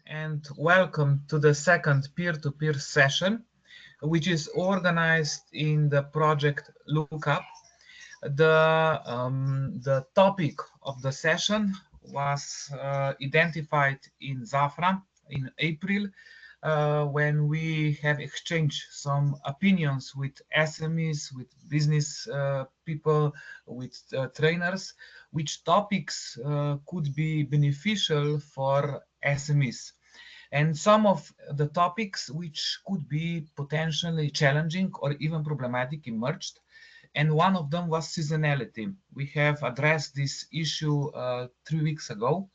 and welcome to the second peer-to-peer session, which is organized in the project Lookup. The topic of the session was identified in Zafra in April when we have exchanged some opinions with SMEs, with business people, with trainers, which topics could be beneficial for SMEs. And some of the topics which could be potentially challenging or even problematic emerged. And one of them was seasonality. We have addressed this issue 3 weeks ago.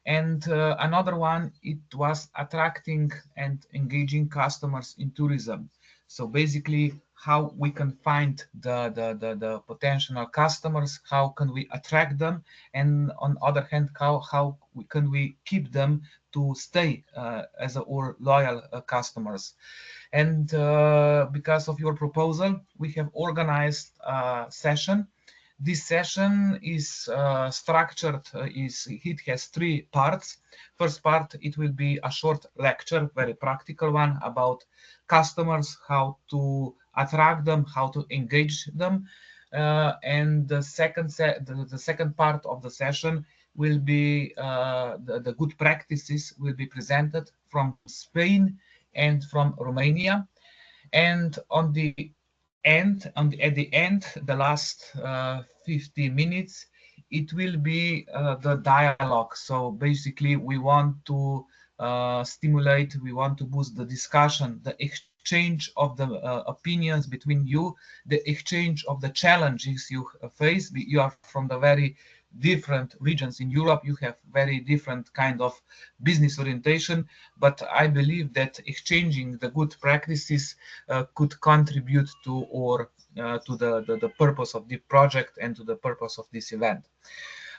And another one, it was attracting and engaging customers in tourism. So basically, how we can find the potential customers, how can we attract them, and on the other hand, can we keep them to stay as our loyal customers. And because of your proposal, we have organized a session. This session is structured, it has three parts. First part, it will be a short lecture, very practical one about customers, how to attract them, how to engage them. And the second part of the session will be the good practices will be presented from Spain and from Romania. And at the end, the last 15 minutes, it will be the dialogue. So basically, we want to stimulate, we want to boost the discussion, the exchange of the opinions between you, the exchange of the challenges you face. You are from the very different regions in Europe. You have very different kind of business orientation, but I believe that exchanging the good practices could contribute to or to the purpose of the project and to the purpose of this event.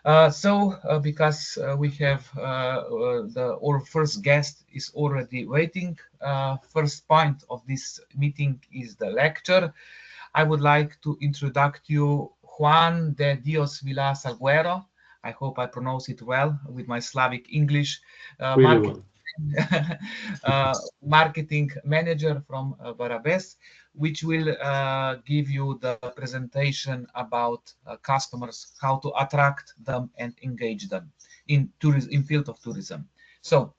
Because we have our first guest is already waiting. First point of this meeting is the lecture. I would like to introduce you Juan de Dios Vila Salguero. I hope I pronounce it well with my Slavic English. Really well. Marketing manager from Barabes, which will give you the presentation about customers, how to attract them and engage them in tourism, in field of tourism. So,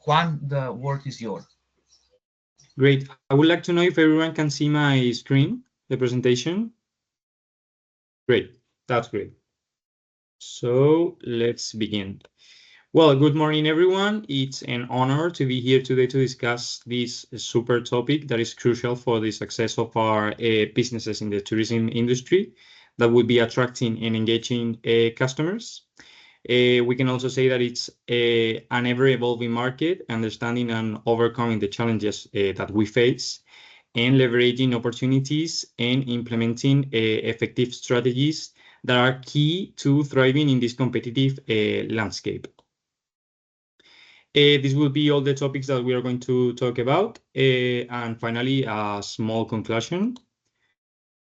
Juan, the word is yours. Great. I would like to know if everyone can see my screen, the presentation. Great. That's great. So let's begin. Well, good morning, everyone. It's an honor to be here today to discuss this super topic that is crucial for the success of our businesses in the tourism industry, that would be attracting and engaging customers. We can also say that it's an ever-evolving market, understanding and overcoming the challenges that we face, and leveraging opportunities and implementing effective strategies that are key to thriving in this competitive landscape. This will be all the topics that we are going to talk about. And finally, a small conclusion.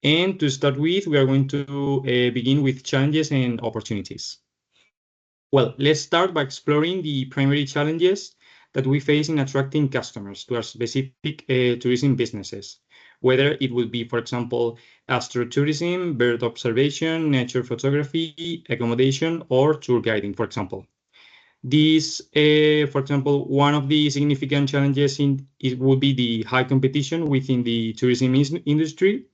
And to start with, we are going to begin with challenges and opportunities. Well, let's start by exploring the primary challenges that we face in attracting customers to our specific tourism businesses, whether it will be, for example, astrotourism, bird observation, nature photography, accommodation, or tour guiding, for example. This, for example, one of the significant challenges it would be the high competition within the tourism industry.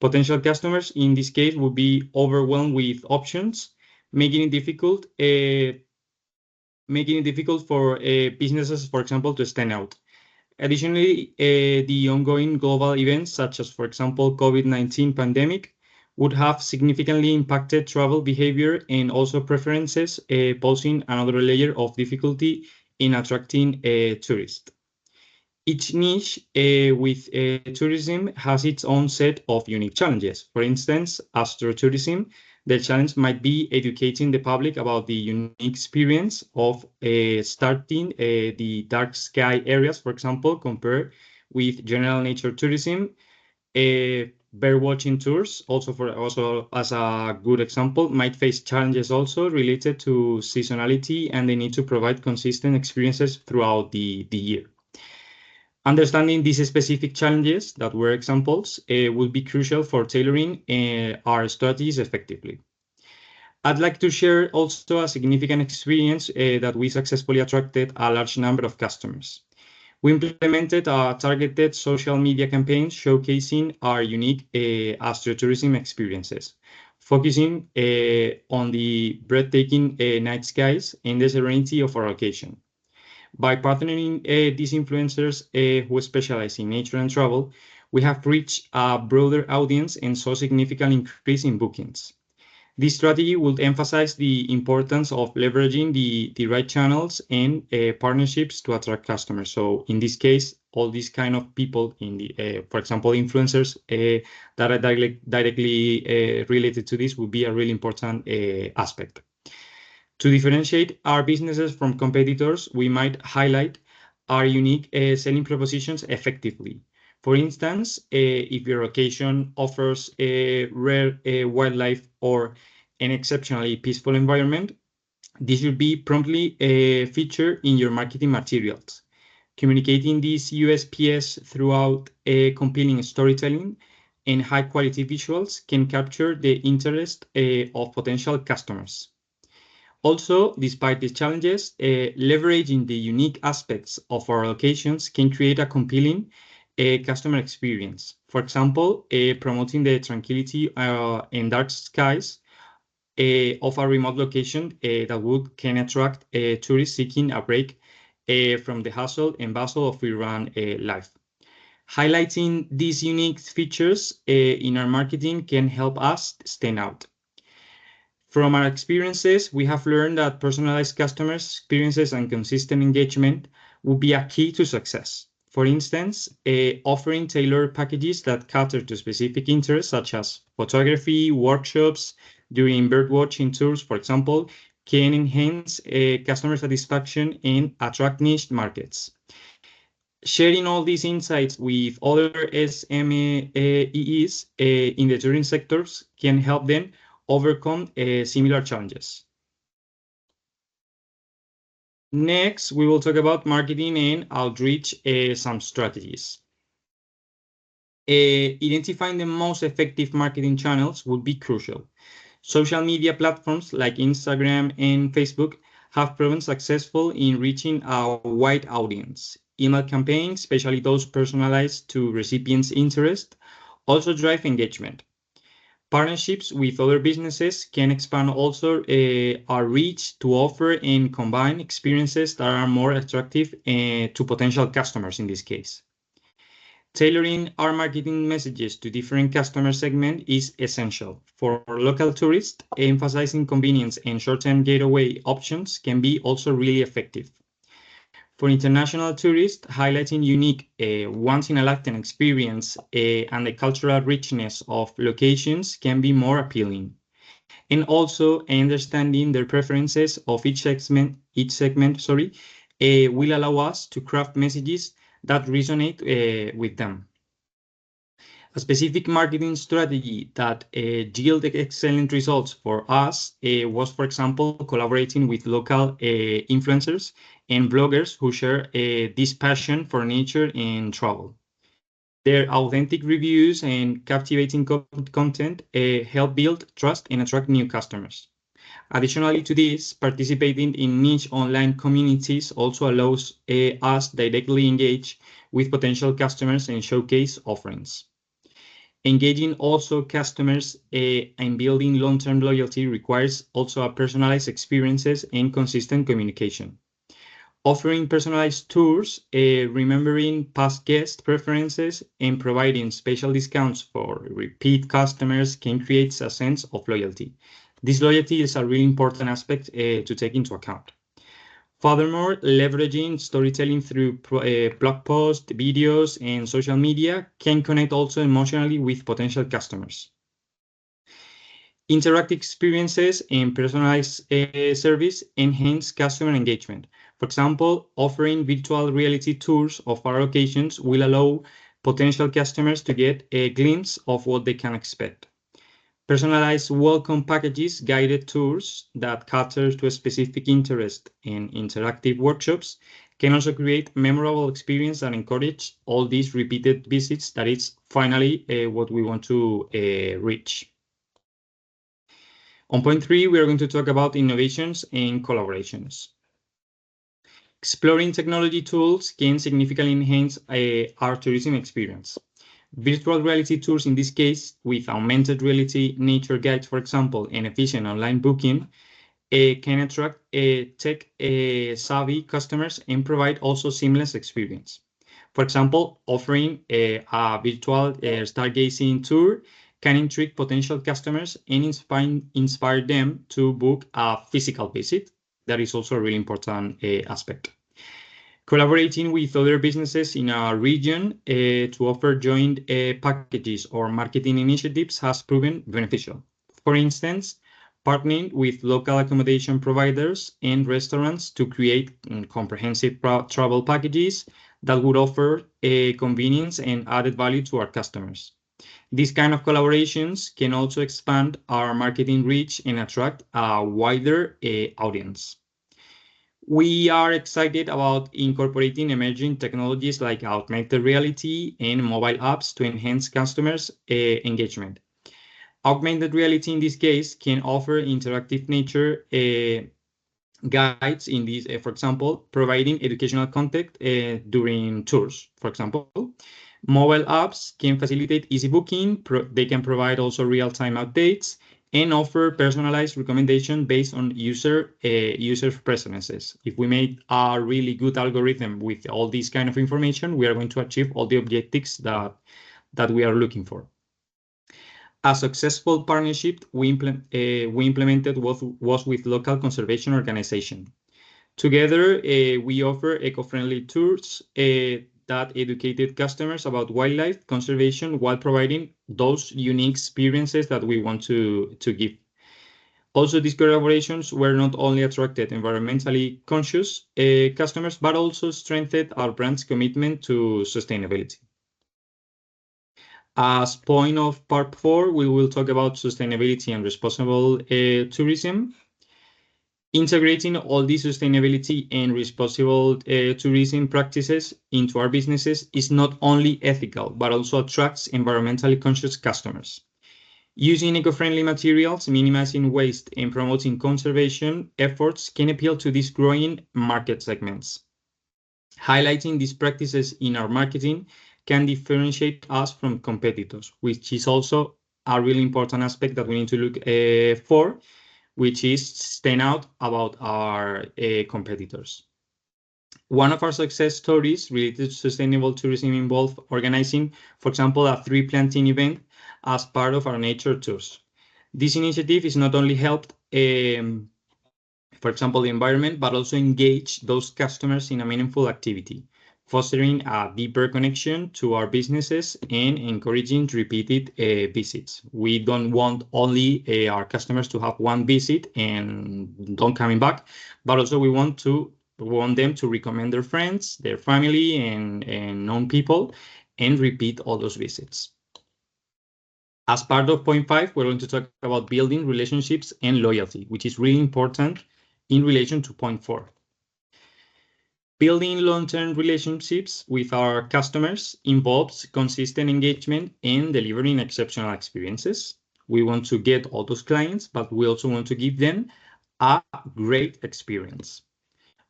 Potential customers in this case would be overwhelmed with options, making it difficult for businesses, for example, to stand out. Additionally, the ongoing global events, such as, for example, COVID-19 pandemic, would have significantly impacted travel behavior and also preferences, posing another layer of difficulty in attracting tourists. Each niche with tourism has its own set of unique challenges. For instance, astrotourism, the challenge might be educating the public about the unique experience of starting the dark sky areas, for example, compared with general nature tourism. Bird watching tours, also as a good example, might face challenges also related to seasonality, and they need to provide consistent experiences throughout the year. Understanding these specific challenges that were examples will be crucial for tailoring our strategies effectively. I'd like to share also a significant experience that we successfully attracted a large number of customers. We implemented a targeted social media campaign showcasing our unique astrotourism experiences, focusing on the breathtaking night skies and the serenity of our location. By partnering these influencers who specialize in nature and travel, we have reached a broader audience and saw a significant increase in bookings. This strategy will emphasize the importance of leveraging the right channels and partnerships to attract customers. So in this case, all these kind of people in the, for example, influencers that are directly related to this would be a really important aspect. To differentiate our businesses from competitors, we might highlight our unique selling propositions effectively. For instance, if your location offers a rare wildlife or an exceptionally peaceful environment, this should be promptly featured in your marketing materials. Communicating these USPs throughout compelling storytelling and high-quality visuals can capture the interest of potential customers. Also, despite these challenges, leveraging the unique aspects of our locations can create a compelling customer experience. For example, promoting the tranquility and dark skies of a remote location that can attract tourists seeking a break from the hustle and bustle of Iran life. Highlighting these unique features in our marketing can help us stand out. From our experiences, we have learned that personalized customer experiences and consistent engagement will be a key to success. For instance, offering tailored packages that cater to specific interests, such as photography, workshops, during birdwatching tours, for example, can enhance customer satisfaction and attract niche markets. Sharing all these insights with other SMEs in the tourism sectors can help them overcome similar challenges. Next, we will talk about marketing and outreach, some strategies. Identifying the most effective marketing channels would be crucial. Social media platforms like Instagram and Facebook have proven successful in reaching a wide audience. Email campaigns, especially those personalized to recipients' interest, also drive engagement. Partnerships with other businesses can expand also our reach to offer and combine experiences that are more attractive to potential customers in this case. Tailoring our marketing messages to different customer segments is essential. For local tourists, emphasizing convenience and short-term getaway options can be also really effective. For international tourists, highlighting unique once-in-a-lifetime experience and the cultural richness of locations can be more appealing. And also understanding their preferences of each segment will allow us to craft messages that resonate with them. A specific marketing strategy that yielded excellent results for us was, for example, collaborating with local influencers and bloggers who share this passion for nature and travel. Their authentic reviews and captivating content help build trust and attract new customers. Additionally to this, participating in niche online communities also allows us directly engage with potential customers and showcase offerings. Engaging also customers and building long-term loyalty requires also a personalized experiences and consistent communication. Offering personalized tours, remembering past guest preferences, and providing special discounts for repeat customers can create a sense of loyalty. This loyalty is a really important aspect to take into account. Furthermore, leveraging storytelling through blog posts, videos, and social media can connect also emotionally with potential customers. Interactive experiences and personalized service enhance customer engagement. For example, offering virtual reality tours of our locations will allow potential customers to get a glimpse of what they can expect. Personalized welcome packages, guided tours that cater to a specific interest, and interactive workshops can also create memorable experience and encourage all these repeated visits. That is finally what we want to reach. On point 3, we are going to talk about innovations and collaborations. Exploring technology tools can significantly enhance our tourism experience. Virtual reality tours, in this case, with augmented reality nature guides, for example, and efficient online booking, can attract tech-savvy customers and provide also seamless experience. For example, offering a virtual stargazing tour can intrigue potential customers and inspire them to book a physical visit. That is also a really important aspect. Collaborating with other businesses in our region to offer joint packages or marketing initiatives has proven beneficial. For instance, partnering with local accommodation providers and restaurants to create comprehensive travel packages that would offer convenience and added value to our customers. These kind of collaborations can also expand our marketing reach and attract a wider audience. We are excited about incorporating emerging technologies like augmented reality and mobile apps to enhance customers' engagement. Augmented reality, in this case, can offer interactive nature guides in this, for example, providing educational content during tours, for example. Mobile apps can facilitate easy booking. They can provide also real-time updates and offer personalized recommendation based on user preferences. If we make a really good algorithm with all this kind of information, we are going to achieve all the objectives that we are looking for. A successful partnership we implemented was with local conservation organization. Together, we offer eco-friendly tours that educated customers about wildlife conservation while providing those unique experiences that we want to give. Also, these collaborations were not only attracted environmentally conscious customers, but also strengthened our brand's commitment to sustainability. As point of part 4, we will talk about sustainability and responsible tourism. Integrating all these sustainability and responsible tourism practices into our businesses is not only ethical, but also attracts environmentally conscious customers. Using eco-friendly materials, minimizing waste, and promoting conservation efforts can appeal to these growing market segments. Highlighting these practices in our marketing can differentiate us from competitors, which is also a really important aspect that we need to look for, which is stand out about our competitors. One of our success stories related to sustainable tourism involved organizing, for example, a tree planting event as part of our nature tours. This initiative is not only helped, for example, the environment, but also engage those customers in a meaningful activity, fostering a deeper connection to our businesses and encouraging repeated visits. We don't want only our customers to have one visit and don't coming back, but also we want them to recommend their friends, their family, and known people, and repeat all those visits. As part of point 5, we're going to talk about building relationships and loyalty, which is really important in relation to point 4. Building long-term relationships with our customers involves consistent engagement and delivering exceptional experiences. We want to get all those clients, but we also want to give them a great experience.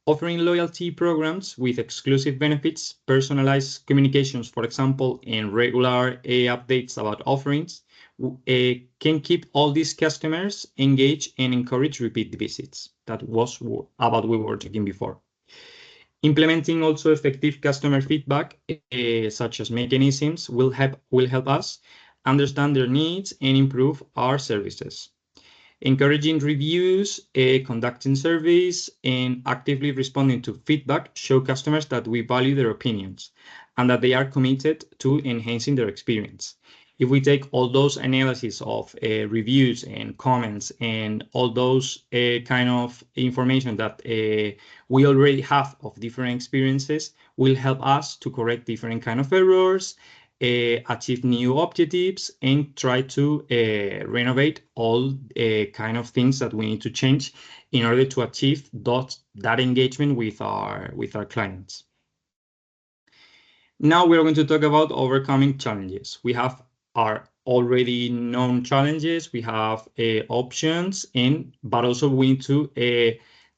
Offering loyalty programs with exclusive benefits, personalized communications, for example, and regular updates about offerings can keep all these customers engaged and encourage repeat visits. That was about we were talking before. Implementing also effective customer feedback, such as mechanisms, will help us understand their needs and improve our services. Encouraging reviews, conducting surveys, and actively responding to feedback show customers that we value their opinions and that they are committed to enhancing their experience. If we take all those analyses of reviews and comments and all those kind of information that we already have of different experiences, will help us to correct different kind of errors achieve new objectives, and try to renovate all kind of things that we need to change in order to achieve that engagement with our clients. Now we're going to talk about overcoming challenges. We have our already known challenges, we have options, but also we need to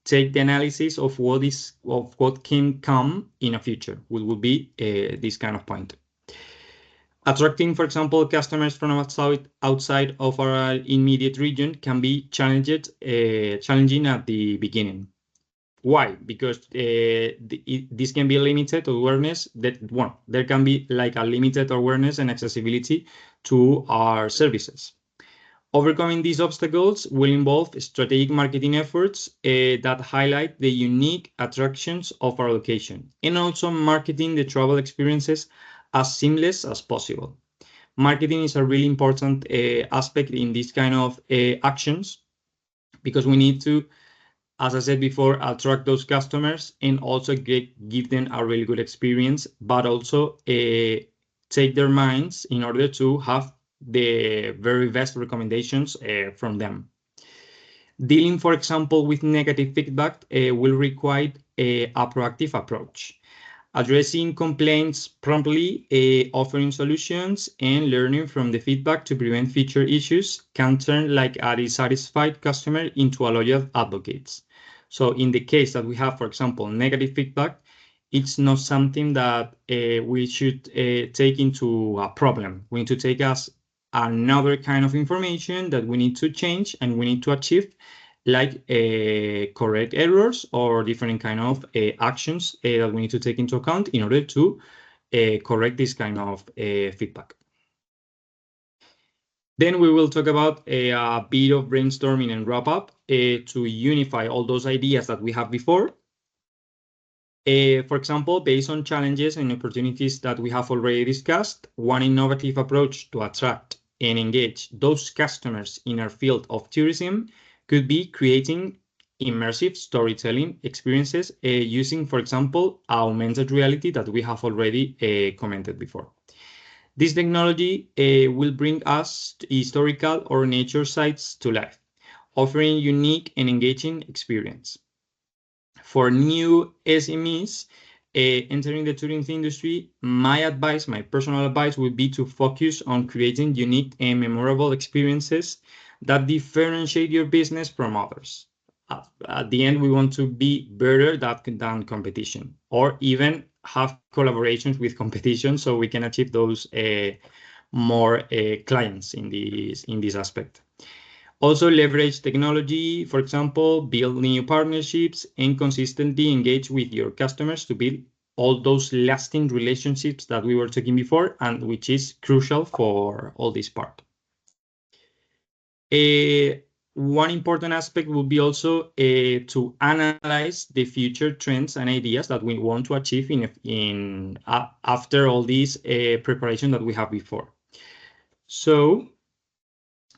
take the analysis of what can come in the future, which will be this kind of point. Attracting, for example, customers from outside of our immediate region can be challenging at the beginning. Why? Because this can be limited awareness. There can be like a limited awareness and accessibility to our services. Overcoming these obstacles will involve strategic marketing efforts that highlight the unique attractions of our location, and also marketing the travel experiences as seamless as possible. Marketing is a really important aspect in this kind of actions, because we need to, as I said before, attract those customers and also give them a really good experience, but also take their minds in order to have the very best recommendations from them. Dealing, for example, with negative feedback will require a proactive approach. Addressing complaints promptly, offering solutions, and learning from the feedback to prevent future issues can turn like a dissatisfied customer into a loyal advocate. So in the case that we have, for example, negative feedback, it's not something that we should take into a problem. We need to take as another kind of information that we need to change and we need to achieve, like correct errors or different kind of actions that we need to take into account in order to correct this kind of feedback. Then we will talk about a bit of brainstorming and wrap up to unify all those ideas that we have before. For example, based on challenges and opportunities that we have already discussed, one innovative approach to attract and engage those customers in our field of tourism could be creating immersive storytelling experiences using, for example, augmented reality that we have already commented before. This technology will bring us historical or nature sites to life, offering unique and engaging experience. For new SMEs entering the tourism industry, my personal advice would be to focus on creating unique and memorable experiences that differentiate your business from others. At the end, we want to be better than competition, or even have collaborations with competition so we can achieve those more clients in this aspect. Also leverage technology, for example, build new partnerships and consistently engage with your customers to build all those lasting relationships that we were talking before, and which is crucial for all this part. One important aspect will be also to analyze the future trends and ideas that we want to achieve after all these preparation that we have before. So,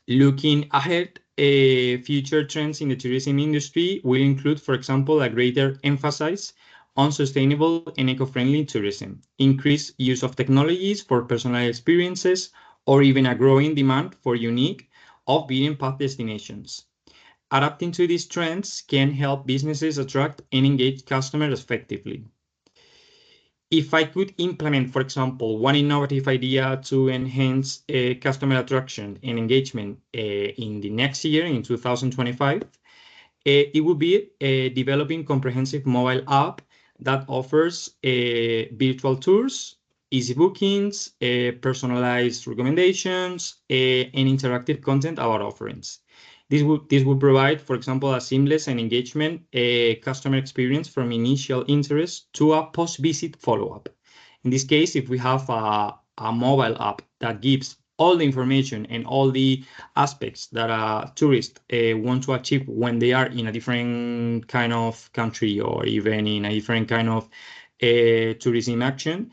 looking ahead, future trends in the tourism industry will include, for example, a greater emphasis on sustainable and eco-friendly tourism, increased use of technologies for personal experiences, or even a growing demand for unique off-beaten path destinations. Adapting to these trends can help businesses attract and engage customers effectively. If I could implement, for example, one innovative idea to enhance customer attraction and engagement in the next year, in 2025, it would be developing comprehensive mobile app that offers virtual tours, easy bookings, personalized recommendations, and interactive content about offerings. This would provide, for example, a seamless and engagement customer experience from initial interest to a post-visit follow-up. In this case, if we have a mobile app that gives all the information and all the aspects that a tourist want to achieve when they are in a different kind of country or even in a different kind of tourism action,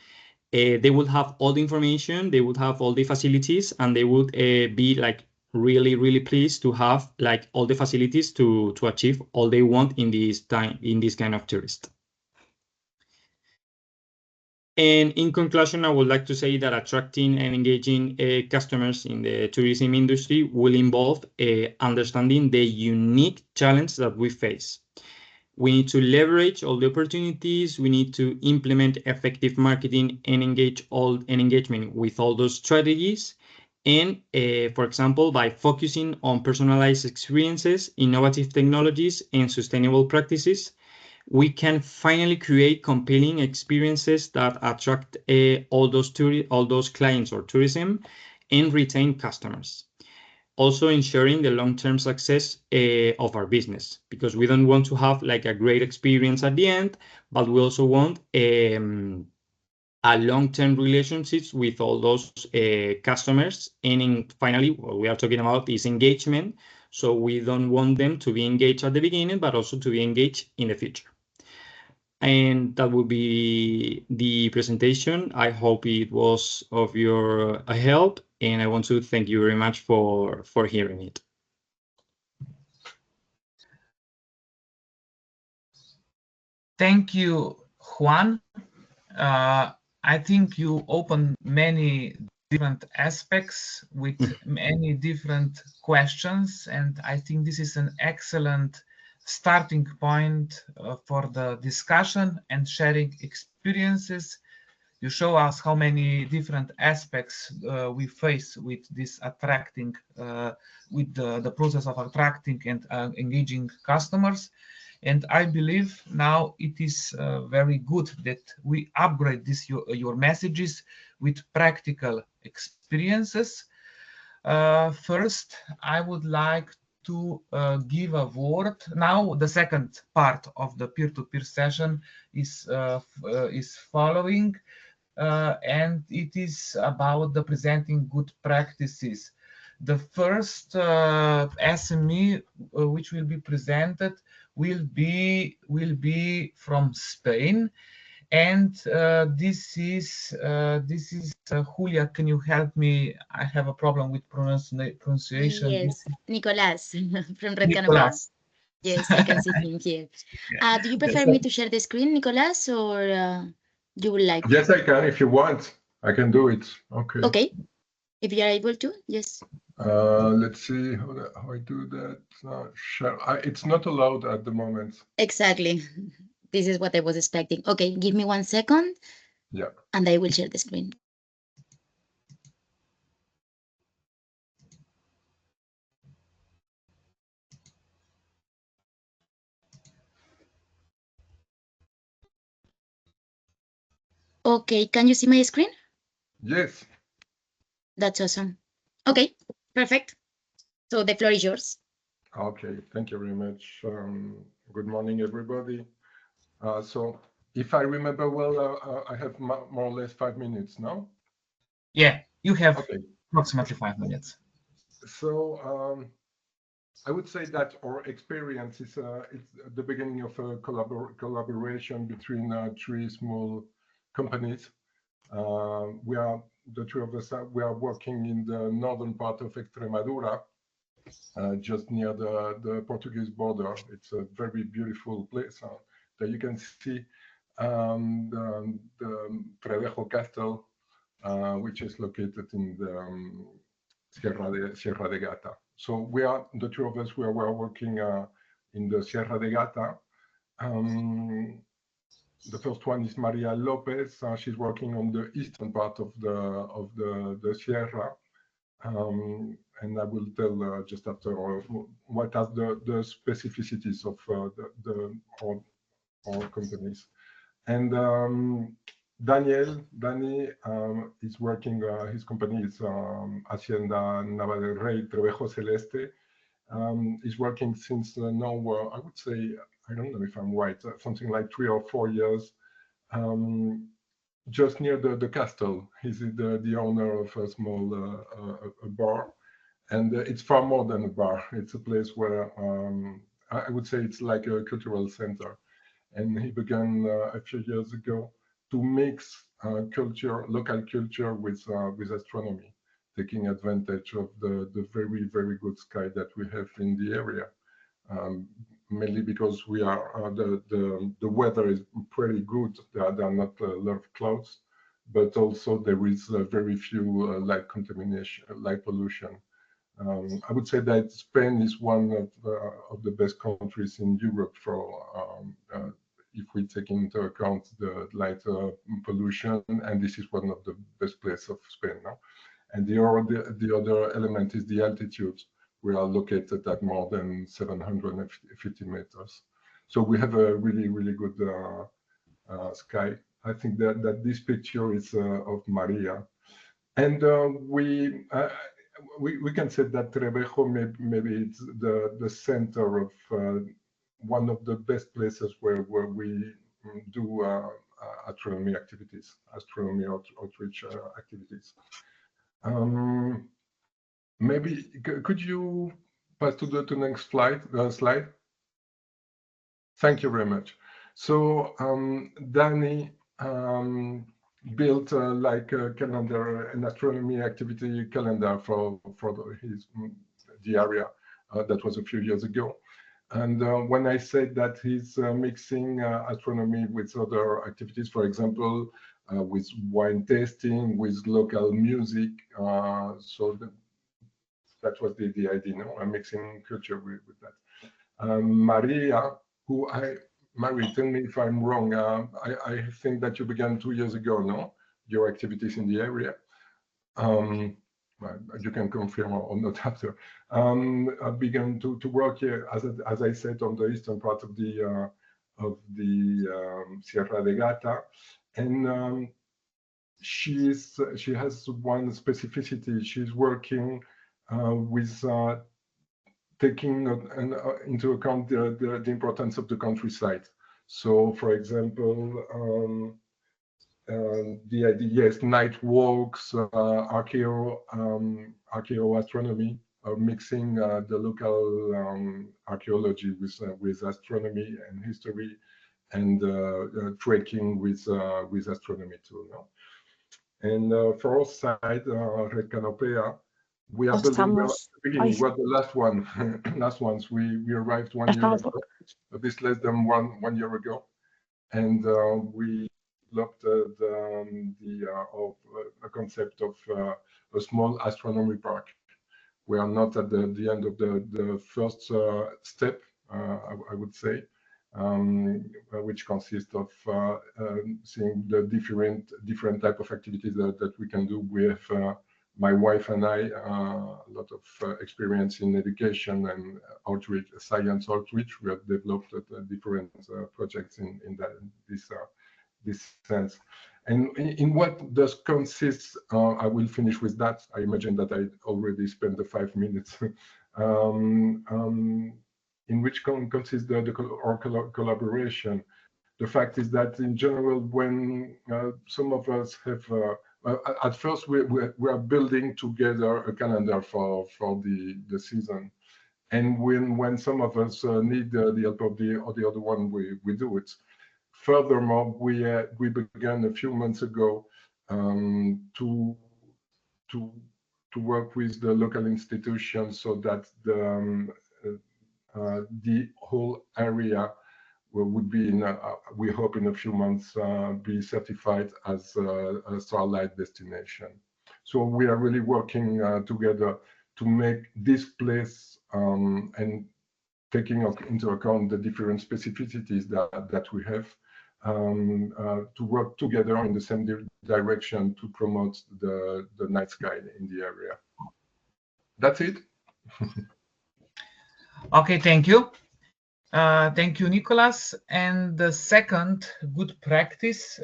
they would have all the information, they would have all the facilities, and they would be like really pleased to have like all the facilities to achieve all they want in this kind of tourist. And in conclusion, I would like to say that attracting and engaging customers in the tourism industry will involve understanding the unique challenge that we face. We need to leverage all the opportunities. We need to implement effective marketing and engagement with all those strategies. And for example, by focusing on personalized experiences, innovative technologies, and sustainable practices, we can finally create compelling experiences that attract all those clients or tourism and retain customers. Also ensuring the long-term success of our business, because we don't want to have like a great experience at the end, but we also want a long-term relationships with all those customers. And finally, what we are talking about is engagement. So we don't want them to be engaged at the beginning, but also to be engaged in the future. And that will be the presentation. I hope it was of your help, and I want to thank you very much for hearing it. Thank you, Juan. I think you opened many different aspects with many different questions, and I think this is an excellent starting point for the discussion and sharing experiences. You show us how many different aspects we face with this attracting, with the process of attracting and engaging customers. And I believe now it is very good that we upgrade your messages with practical experiences. First, I would like to give a word. Now, the second part of the peer-to-peer session is following, and it is about the presenting good practices. The first SME which will be presented will be from Spain, and this is Julia. Can you help me? I have a problem with pronunciation. Yes, Nicolas from Red Canopy. Yes, I can see him here. Do you prefer me to share the screen, Nicolas, or you would like? Yes, I can. If you want, I can do it. Okay. Okay. If you are able to, yes. Let's see how I do that. Share. It's not allowed at the moment. Exactly. This is what I was expecting. Okay, give me 1 second. Yeah. And I will share the screen. Okay, can you see my screen? Yes. That's awesome. Okay, perfect. So the floor is yours. Okay, thank you very much. Good morning, everybody. So if I remember well, I have more or less 5 minutes now. Yeah, you have approximately 5 minutes. So I would say that our experience is it's the beginning of a collaboration between 3 small companies. We are the 2 of us. We are working in the northern part of Extremadura, just near the Portuguese border. It's a very beautiful place. That you can see the Trevejo Castle, which is located in the Sierra de Gata. So we are the 2 of us. We are working in the Sierra de Gata. The first one is Maria Lopez. She's working on the eastern part of the Sierra. And I will tell just after what are the specificities of our companies. And Danny is working, his company is Hacienda Nava del Rey Trevejo Celeste. Is working since now, I would say, I don't know if I'm right, something like 3 or 4 years, just near the castle. He's the owner of a small a bar. And it's far more than a bar. It's a place where I would say it's like a cultural center. And he began a few years ago to mix local culture with astronomy, taking advantage of the very, very good sky that we have in the area. mainly because we are the weather is pretty good. There are not a lot of clouds, but also there is very few light contamination, light pollution. I would say that Spain is one of the best countries in Europe for if we take into account the light pollution, and this is one of the best places of Spain now. And the other element is the altitude. We are located at more than 750 meters. So we have a really, really good sky. I think that this picture is of Maria. And we can say that Trevejo maybe it's the center of one of the best places where we do astronomy activities, astronomy outreach activities. Maybe could you pass to the next slide? Thank you very much. So Danny built like a calendar, an astronomy activity calendar for the area. That was a few years ago. And when I said that he's mixing astronomy with other activities, for example, with wine tasting, with local music, so that was the idea, no? I'm mixing culture with that. Maria, who Marie, tell me if I'm wrong. I think that you began 2 years ago, no? Your activities in the area. You can confirm or not after. I began to work here, as I said, on the eastern part of the Sierra de Gata, and she has one specificity. She's working with taking into account the importance of the countryside. So, for example, the idea, yes, night walks, archaeoastronomy, mixing the local archaeology with astronomy and history, and trekking with astronomy too. No? And for our side, Red Canopea, we are building. We're the last ones. We arrived 1 year ago, a bit less than one year ago, and we looked at a concept of a small astronomy park. We are not at the end of the first step, I would say, which consists of seeing the different type of activities that we can do. We have my wife and I a lot of experience in education and outreach, science outreach. We have developed different projects in this sense. And in what does consist, I will finish with that. I imagine that I already spent the 5 minutes. In which consists our collaboration. The fact is that in general, when some of us have, at first we are building together a calendar for the season. And when some of us need the help of the other one, we do it. Furthermore, we began a few months ago to work with the local institutions so that the whole area would be we hope in a few months be certified as a starlight destination. So we are really working together to make this place and taking into account the different specificities that we have, to work together in the same direction to promote the night sky in the area. That's it. Okay, thank you. Thank you, Nicolas. And the second good practice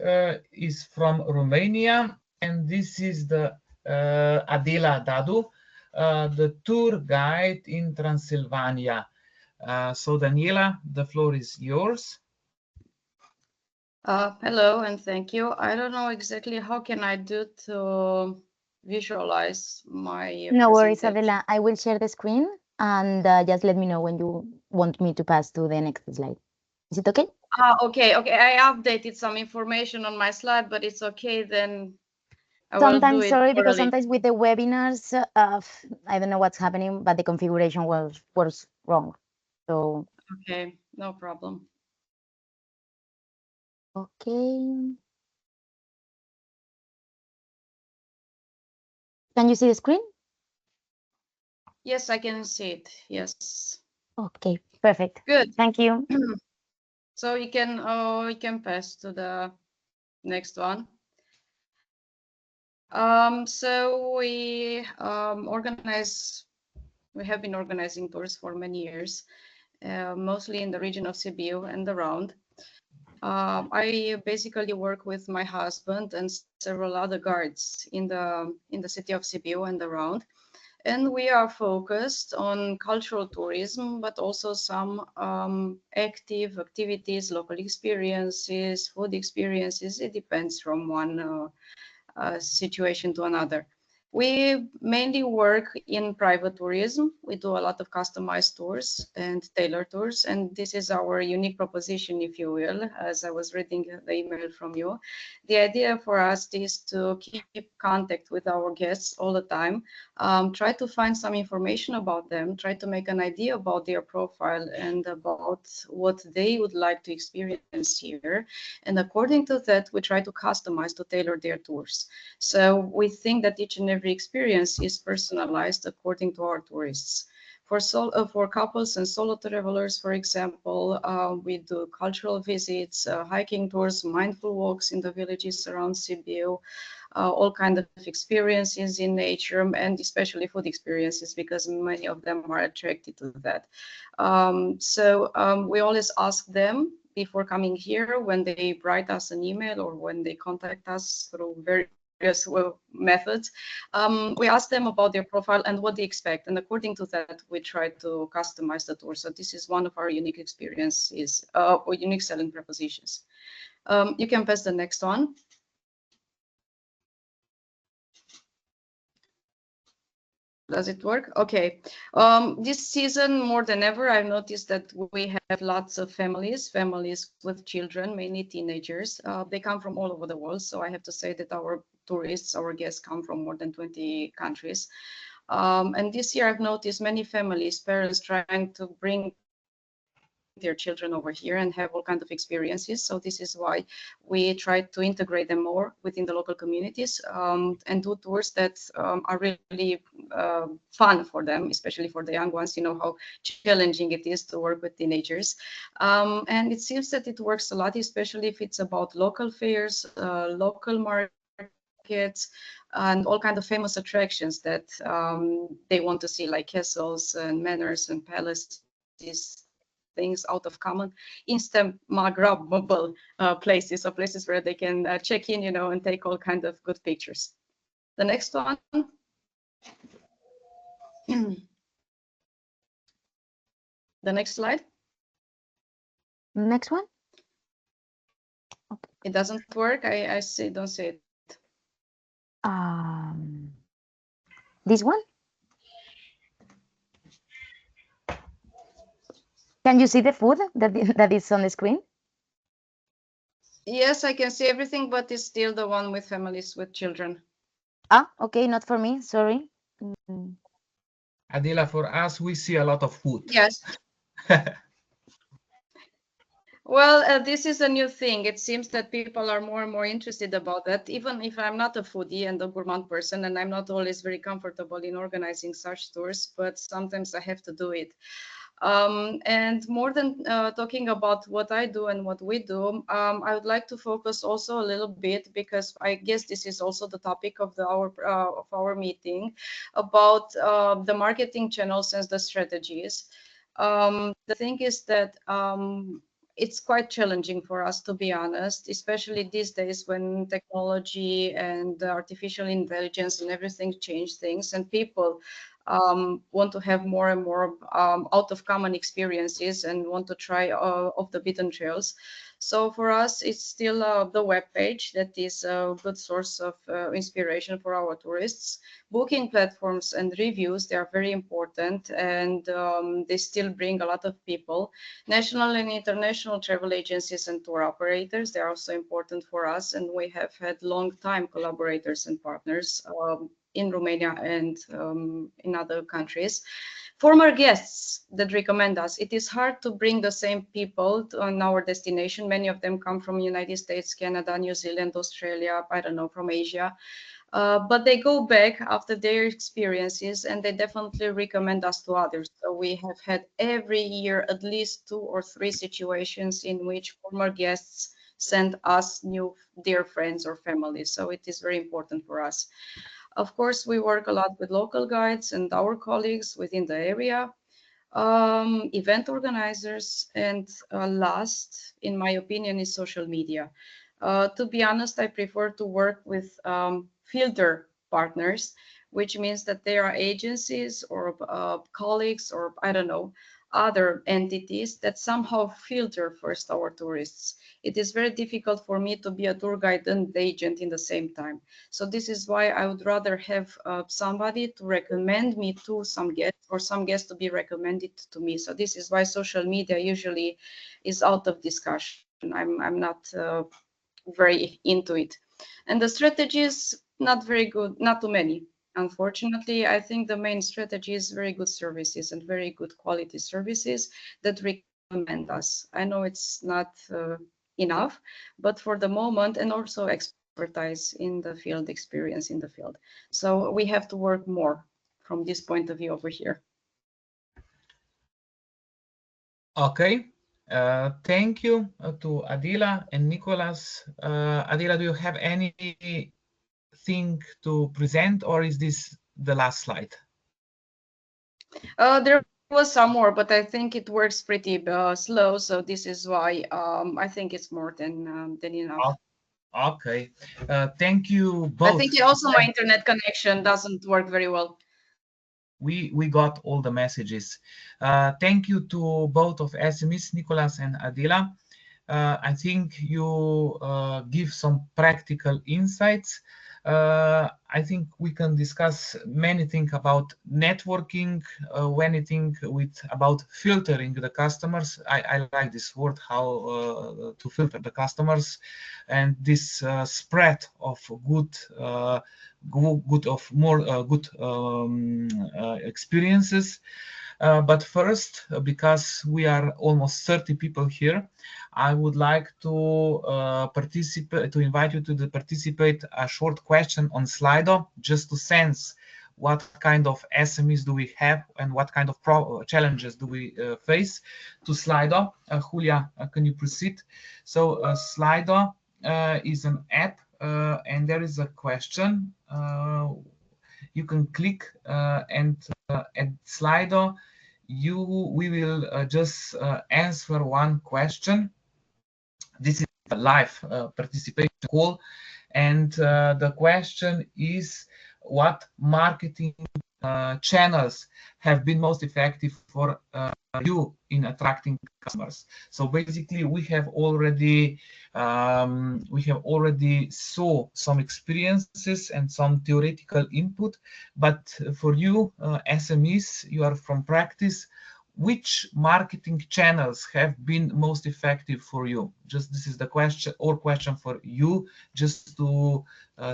is from Romania, and this is the Adela Dadu, the tour guide in Transylvania. So Daniela, the floor is yours. Hello and thank you. I don't know exactly how can I do to visualize my No worries, Adela. I will share the screen and just let me know when you want me to pass to the next slide. Is it okay? Okay. I updated some information on my slide, but it's okay then. Sometimes, sorry, because sometimes with the webinars, I don't know what's happening, but the configuration was wrong. So Okay, no problem. Okay. Can you see the screen? Yes, I can see it. Yes. Okay, perfect. Good. Thank you. So you can pass to the next one. So we have been organizing tours for many years, mostly in the region of Sibiu and around. I basically work with my husband and several other guards in the city of Sibiu and around. And we are focused on cultural tourism, but also some active activities, local experiences, food experiences. It depends from one situation to another. We mainly work in private tourism. We do a lot of customized tours and tailored tours, and this is our unique proposition, if you will, as I was reading the email from you. The idea for us is to keep contact with our guests all the time, try to find some information about them, try to make an idea about their profile and about what they would like to experience here. And according to that, we try to customize, to tailor their tours. So we think that each and every experience is personalized according to our tourists. For couples and solo travelers, for example, we do cultural visits, hiking tours, mindful walks in the villages around Sibiu, all kinds of experiences in nature, and especially food experiences, because many of them are attracted to that. We always ask them before coming here, when they write us an email or when they contact us through various methods, we ask them about their profile and what they expect, and according to that we try to customize the tour. So this is one of our unique experiences or unique selling propositions. You can pass the next one. Does it work? Okay. This season, more than ever, I've noticed that we have lots of families with children, mainly teenagers. They come from all over the world. So I have to say that our tourists, our guests come from more than 20 countries. And this year I've noticed many families, parents trying to bring their children over here and have all kinds of experiences. So this is why we try to integrate them more within the local communities and do tours that are really fun for them, especially for the young ones. You know how challenging it is to work with teenagers. And it seems that it works a lot, especially if it's about local fairs, local markets, and all kinds of famous attractions that they want to see, like castles and manors and palaces, things out of common, Instagrammable places, or places where they can check in, you know, and take all kinds of good pictures. The next one. The next slide. Next one. Okay. It doesn't work. I see. Don't see it. This one. Can you see the food that is on the screen? Yes, I can see everything, but it's still the one with families with children. Okay, not for me. Sorry. Adela, for us, we see a lot of food. Yes. Well, this is a new thing. It seems that people are more and more interested about that, even if I'm not a foodie and a gourmand person, and I'm not always very comfortable in organizing such tours, but sometimes I have to do it. And more than talking about what I do and what we do, I would like to focus also a little bit, because I guess this is also the topic of our meeting, about the marketing channels and the strategies. The thing is that it's quite challenging for us, to be honest, especially these days when technology and artificial intelligence and everything change things, and people want to have more and more out of common experiences and want to try off the beaten trails. So for us, it's still the web page that is a good source of inspiration for our tourists. Booking platforms and reviews, they are very important, and they still bring a lot of people. National and international travel agencies and tour operators, they are also important for us, and we have had long time collaborators and partners in Romania and in other countries. former guests that recommend us. It is hard to bring the same people on our destination. Many of them come from United States, Canada, New Zealand, Australia, I don't know, from Asia. But they go back after their experiences and they definitely recommend us to others. So we have had every year at least 2 or 3 situations in which former guests send us new dear friends or families. So it is very important for us. Of course, we work a lot with local guides and our colleagues within the area, event organizers, and last, in my opinion, is social media. To be honest, I prefer to work with filter partners, which means that there are agencies or colleagues or I don't know, other entities that somehow filter first our tourists. It is very difficult for me to be a tour guide and agent in the same time. So this is why I would rather have somebody to recommend me to some guests or some guests to be recommended to me. So this is why social media usually is out of discussion. I'm not very into it. And the strategies, not very good, not too many. Unfortunately, I think the main strategy is very good services and very good quality services that recommend us. I know it's not enough, but for the moment, and also expertise in the field, experience in the field. So we have to work more from this point of view over here. Okay. Thank you to Adila and Nicolas. Adila, do you have anything to present, or is this the last slide? There was some more, but I think it works pretty slow. So this is why I think it's more than enough. Okay. Thank you both. I think also my internet connection doesn't work very well. We got all the messages. Thank you to both of SMEs, Nicolas and Adila. I think you give some practical insights. I think we can discuss many things about networking, anything about filtering the customers. I like this word, how to filter the customers, and this spread of good experiences. But first, because we are almost 30 people here, I would like to invite you to participate a short question on Slido, just to sense what kind of SMEs do we have and what kind of challenges do we face. To Slido, Julia, can you proceed? So Slido is an app, and there is a question. You can click and at Slido, we will just answer one question. This is a live participation call, and the question is, what marketing channels have been most effective for you in attracting customers? So basically, we have already saw some experiences and some theoretical input, but for you SMEs, you are from practice. Which marketing channels have been most effective for you? Just this is the question for you, just to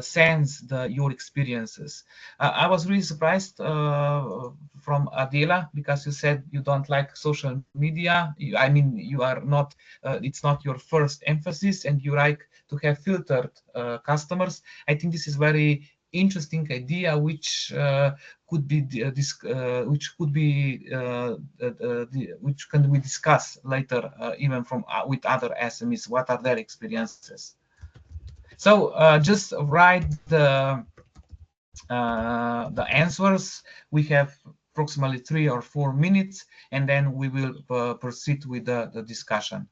sense your experiences. I was really surprised from Adila, because you said you don't like social media. I mean, you are not. It's not your first emphasis, and you like to have filtered customers. I think this is very interesting idea, which could be which can we discuss later, even from with other SMEs, what are their experiences. So just write the answers. We have approximately 3 or 4 minutes, and then we will proceed with the discussion.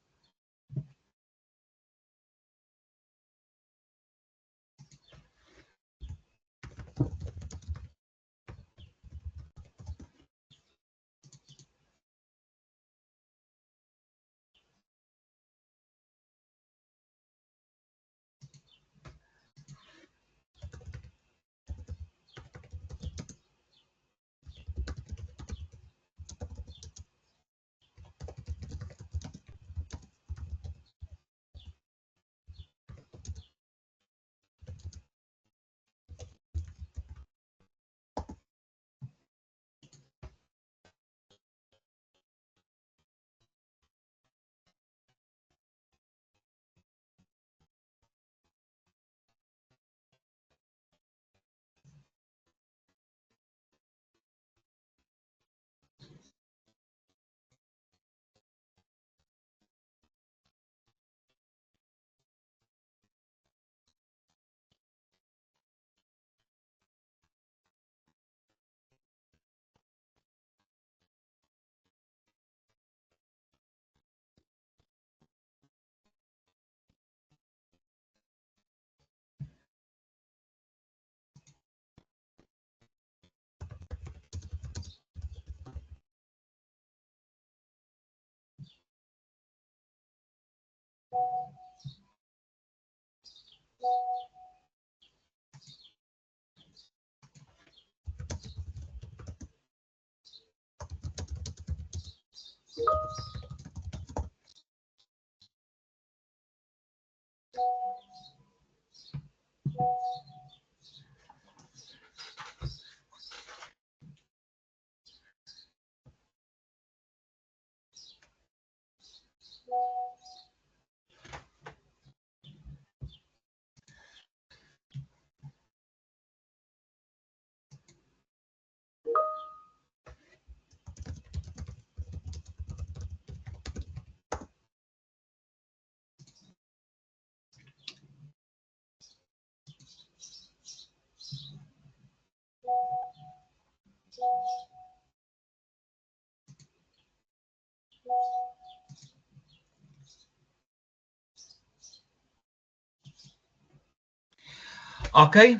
Okay,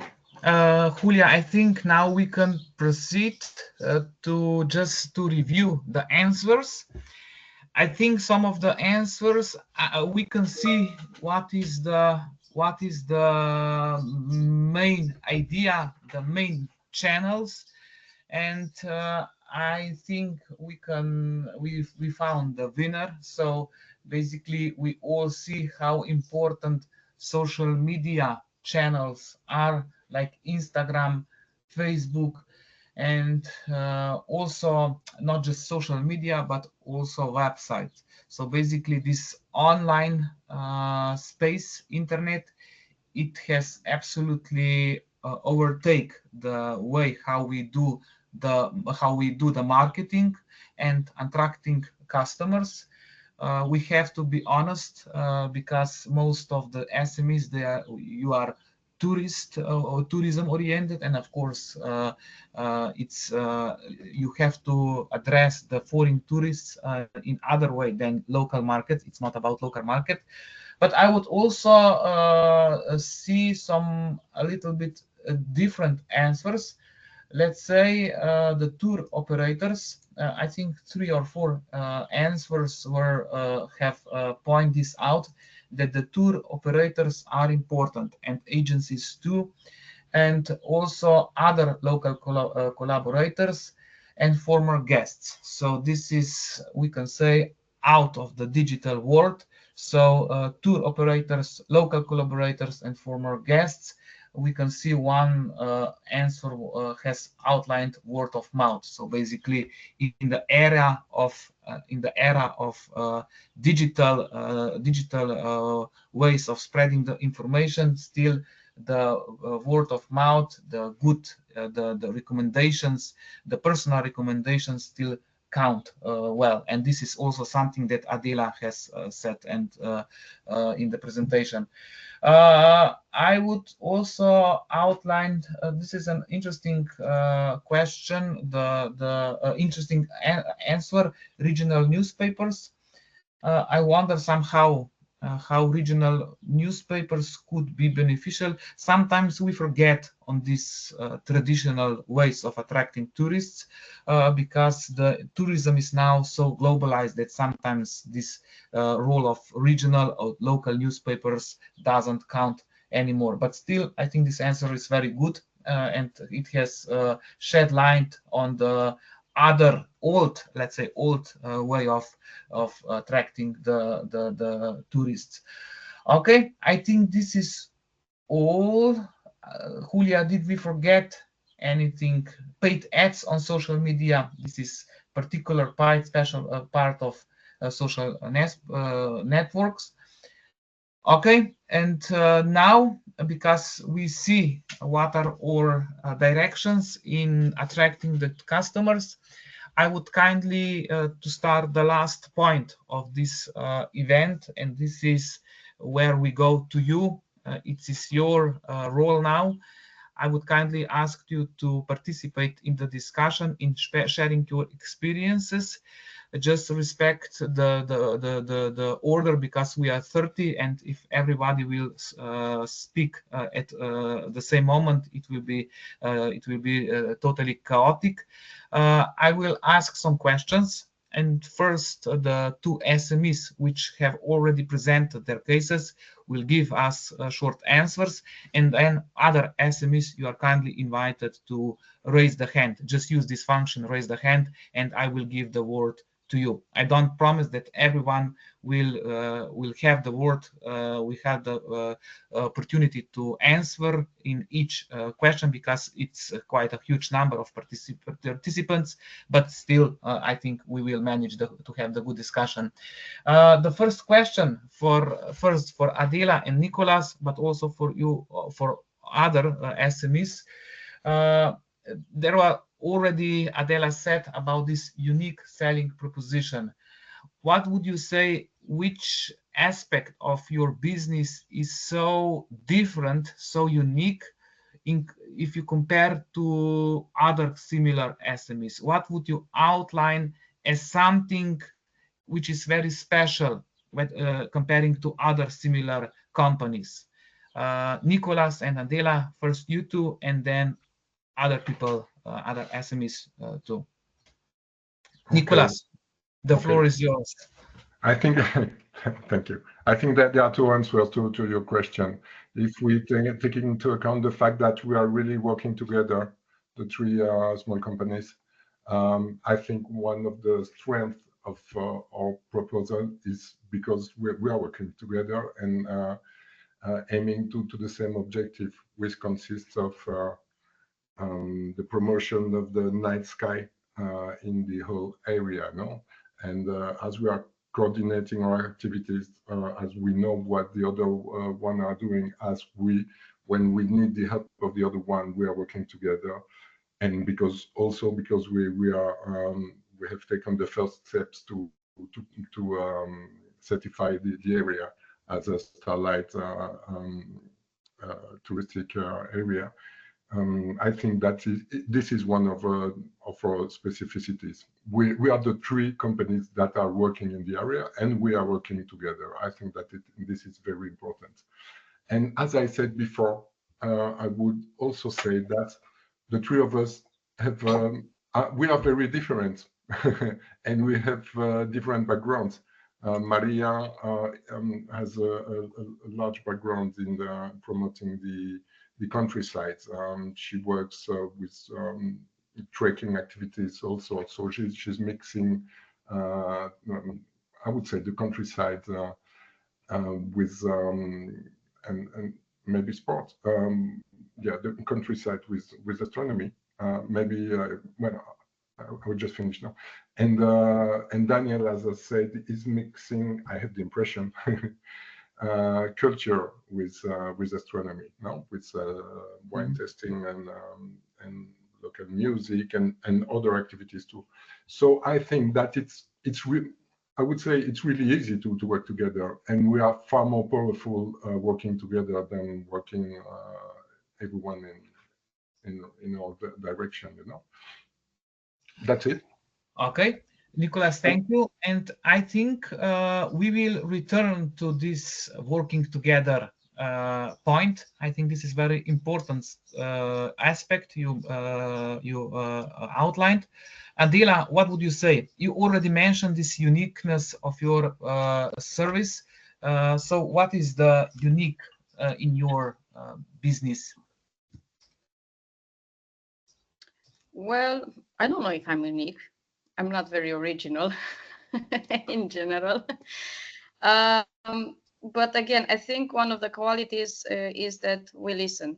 Julia, I think now we can proceed to just to review the answers. I think some of the answers we can see what is the main idea, the main channels, and I think we found the winner. So basically, we all see how important social media channels are, like Instagram, Facebook, and also not just social media but also websites. So basically, this online space, internet, it has absolutely overtake the way how we do the marketing and attracting customers. We have to be honest, because most of the SMEs, you are tourist or tourism oriented, and of course it's you have to address the foreign tourists in other way than local market. It's not about local market, but I would also see some a little bit different answers. Let's say the tour operators. I think 3 or 4 answers have pointed this out, that the tour operators are important, and agencies too, and also other local collaborators and former guests. So this is, we can say, out of the digital world. So tour operators, local collaborators, and former guests. We can see one answer has outlined word of mouth. So basically, in the era of digital ways of spreading the information, still the word of mouth, the good, the recommendations, the personal recommendations still count well. And this is also something that Adela has said and in the presentation. I would also outline, this is an interesting question, the interesting answer, regional newspapers. I wonder somehow how regional newspapers could be beneficial. Sometimes we forget on these traditional ways of attracting tourists because the tourism is now so globalized that sometimes this role of regional or local newspapers doesn't count anymore. But still, I think this answer is very good and it has shed light on the other old, let's say, way of attracting the tourists. Okay, I think this is all. Julia, did we forget anything? Paid ads on social media. This is particular part, special part of social networks. Okay, and now, because we see what are our directions in attracting the customers, I would kindly to start the last point of this event, and this is where we go to you. It is your role now. I would kindly ask you to participate in the discussion, in sharing your experiences. Just respect the order, because we are 30, and if everybody will speak at the same moment, it will be totally chaotic. I will ask some questions, And first, the two SMEs which have already presented their cases will give us short answers, and then other SMEs, you are kindly invited to raise the hand. Just use this function, raise the hand, and I will give the word to you. I don't promise that everyone will have the word. We have the opportunity to answer in each question because it's quite a huge number of participants, but still I think we will manage to have the good discussion. The first question for Adela and Nicolas, but also for you, for other SMEs. There were already, Adela said about this unique selling proposition. What would you say, which aspect of your business is so different, so unique, if you compare to other similar SMEs? What would you outline as something which is very special when comparing to other similar companies? Nicolas and Adela, first you two, and then other people, other SMEs too. Okay. Nicolas, the floor is yours. I think, thank you. I think that there are two answers to your question. If we take into account the fact that we are really working together, the three small companies, I think one of the strengths of our proposal is because we are working together and aiming to the same objective, which consists of the promotion of the night sky in the whole area, no? And as we are coordinating our activities, as we know what the other one are doing, when we need the help of the other one, we are working together. And because we have taken the first steps to certify the area as a Starlight touristic area. I think that this is one of our specificities. We are the three companies that are working in the area, and we are working together. I think that this is very important. And as I said before, I would also say that the three of us we are very different, and we have different backgrounds. Maria has a large background in promoting the countryside. She works with trekking activities also, so she's mixing, I would say, the countryside with and maybe sports. Yeah, the countryside with astronomy. Maybe well, I will just finish now. And Daniel, as I said, is mixing, I have the impression, culture with astronomy, no, with wine tasting and local music and other activities too. So I think that I would say it's really easy to work together, and we are far more powerful working together than working everyone in our direction, you know. That's it. Okay, Nicolas, thank you. And I think we will return to this working together point. I think this is very important aspect you outlined. Adela, what would you say? You already mentioned this uniqueness of your service. So what is the unique in your business? Well, I don't know if I'm unique. I'm not very original in general. But again, I think one of the qualities is that we listen.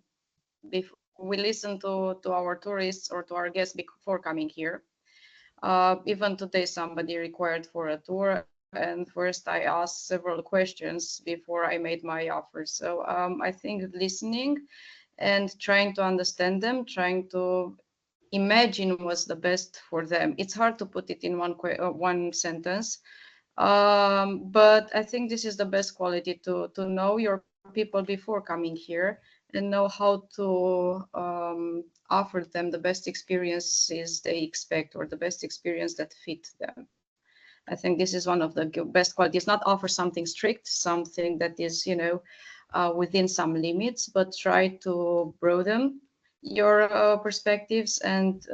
We listen to our tourists or to our guests before coming here. Even today, somebody required for a tour, and first I asked several questions before I made my offer. So I think listening and trying to understand them, trying to imagine what's the best for them. It's hard to put it in one sentence, but I think this is the best quality to know your people before coming here and know how to offer them the best experiences they expect or the best experience that fit them. I think this is one of the best qualities. Not offer something strict, something that is, within some limits, but try to broaden your perspectives and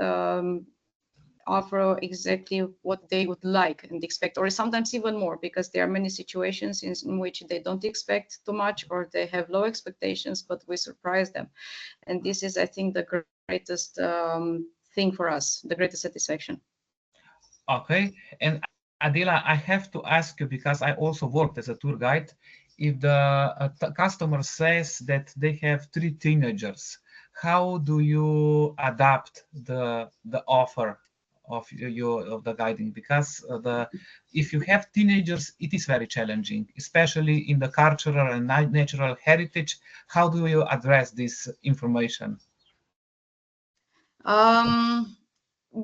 offer exactly what they would like and expect, or sometimes even more, because there are many situations in which they don't expect too much, or they have low expectations, but we surprise them. And this is, I think, the greatest thing for us, the greatest satisfaction. Okay, and Adela, I have to ask you, because I also worked as a tour guide, if the customer says that they have 3 teenagers, how do you adapt the offer of the guiding? Because if you have teenagers, it is very challenging, especially in the cultural and natural heritage. How do you address this information?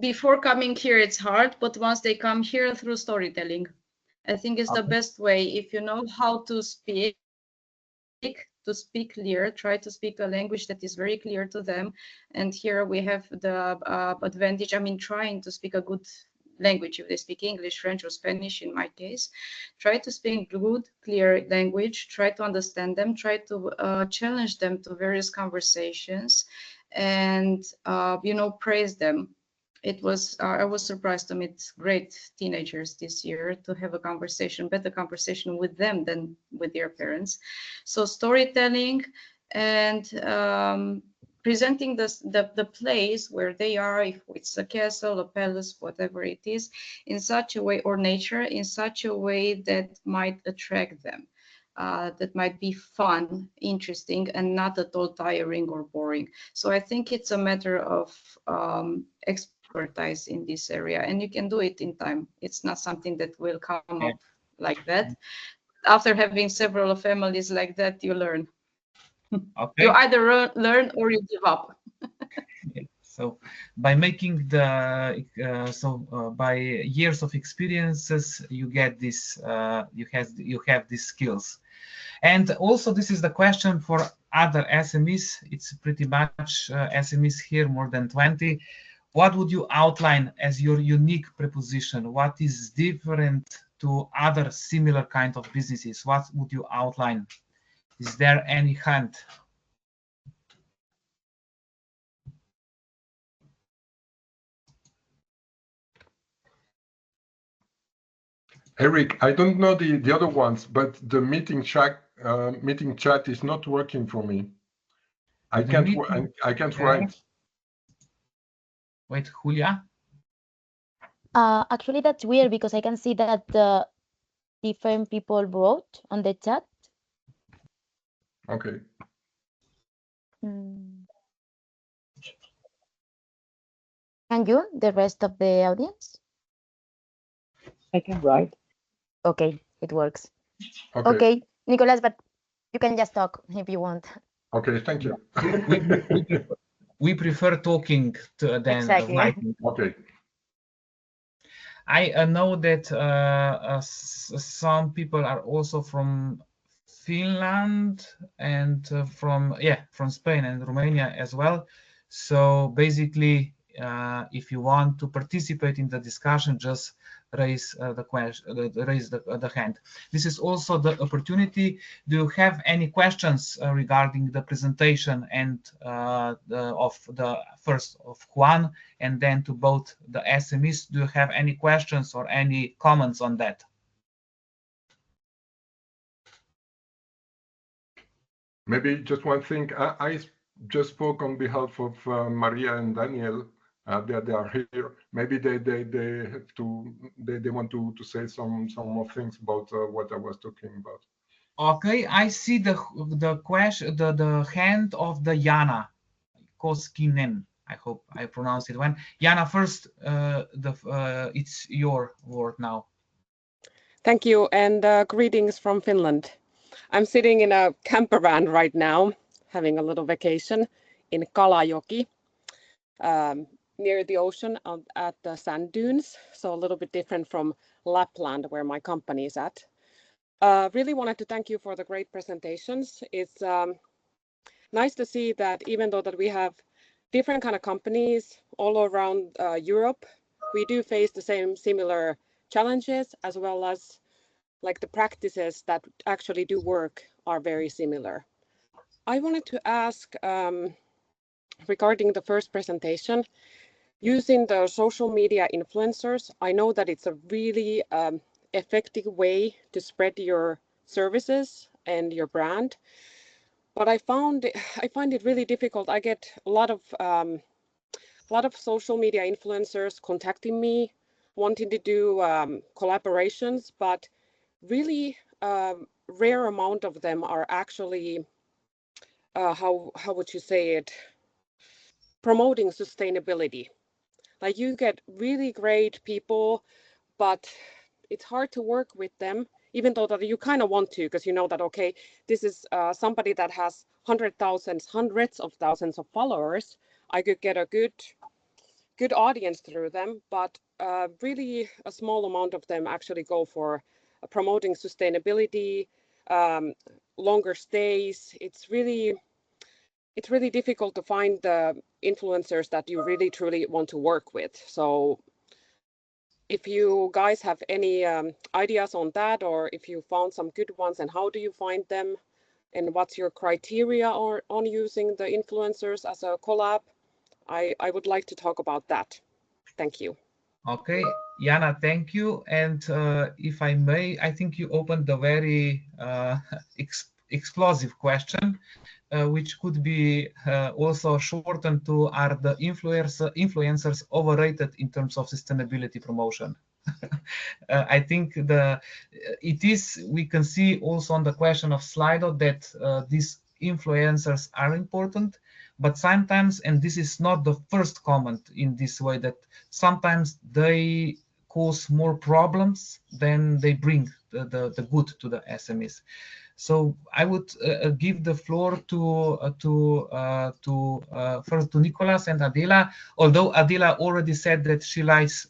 Before coming here, it's hard, but once they come here, through storytelling, I think it's the best way. If you know how to speak clear, try to speak a language that is very clear to them. And here we have the advantage, I mean, trying to speak a good language. If they speak English, French, or Spanish, in my case, try to speak good, clear language, try to understand them, try to challenge them to various conversations, and praise them. It was I was surprised to meet great teenagers this year, to have a better conversation with them than with their parents. So storytelling and presenting the place where they are, if it's a castle, a palace, whatever it is, in such a way, or nature, in such a way that might attract them. That might be fun, interesting, and not at all tiring or boring. So I think it's a matter of expertise in this area, and you can do it in time. It's not something that will come up like that. After having several families like that, you learn. Okay. You either learn or you give up. So by making by years of experiences, you get this, you have these skills. And also, this is the question for other SMEs. It's pretty much SMEs here, more than 20. What would you outline as your unique proposition? What is different to other similar kind of businesses? What would you outline? Is there any hint? Eric, I don't know the other ones, but the meeting chat is not working for me. I can't write. Wait, Julia? Actually, that's weird because I can see that different people wrote on the chat. Okay. Can you, the rest of the audience? I can write. Okay, it works. Okay. Okay, Nicolas, but you can just talk if you want. Okay, thank you. We prefer talking than writing. Okay. I know that some people are also from Finland and from Spain and Romania as well. So basically, if you want to participate in the discussion, just raise the hand. This is also the opportunity. Do you have any questions regarding the presentation and of the first of Juan, and then to both the SMEs? Do you have any questions or any comments on that? Maybe just one thing. I just spoke on behalf of Maria and Daniel. They are here. Maybe they have to they want to say some more things about what I was talking about. Okay, I see the question, the hand of the Jana Koskinen. I hope I pronounced it well. Jana, first, it's your word now. Thank you, and greetings from Finland. I'm sitting in a camper van right now, having a little vacation in Kalajoki, near the ocean at the sand dunes, so a little bit different from Lapland, where my company is at. Really wanted to thank you for the great presentations. It's nice to see that even though that we have different kind of companies all around Europe, we do face the same similar challenges, as well as like the practices that actually do work are very similar. I wanted to ask regarding the first presentation, Using the social media influencers, I know that it's a really effective way to spread your services and your brand. But I find it really difficult. I get a lot of social media influencers contacting me, wanting to do collaborations, but really rare amount of them are actually how would you say it, promoting sustainability. Like, you get really great people, but it's hard to work with them, even though that you kind of want to, because you know that, okay, this is somebody that has hundreds of thousands of followers. I could get a good audience through them, but really a small amount of them actually go for promoting sustainability, longer stays. It's really difficult to find the influencers that you really truly want to work with. So if you guys have any ideas on that, or if you found some good ones, and how do you find them, and what's your criteria on using the influencers as a collab, I would like to talk about that. Thank you. Okay, Jana, thank you. And if I may, I think you opened a very explosive question, which could be also shortened to, are the influencers overrated in terms of sustainability promotion? I think we can see also on the question of Slido that these influencers are important, but sometimes, and this is not the first comment in this way, that sometimes they cause more problems than they bring the good to the SMEs. So I would give the floor first to Nicolas and Adela, although Adela already said that she likes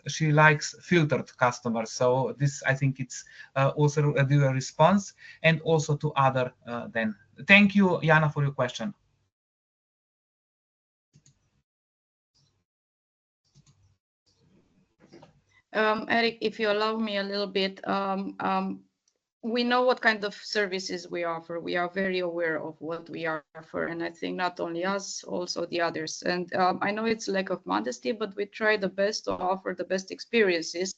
filtered customers. So this, I think, it's also a due response, and also to other then. Thank you, Jana, for your question. Eric, if you allow me a little bit, we know what kind of services we offer. We are very aware of what we offer, and I think not only us, also the others. And I know it's lack of modesty, but we try the best to offer the best experiences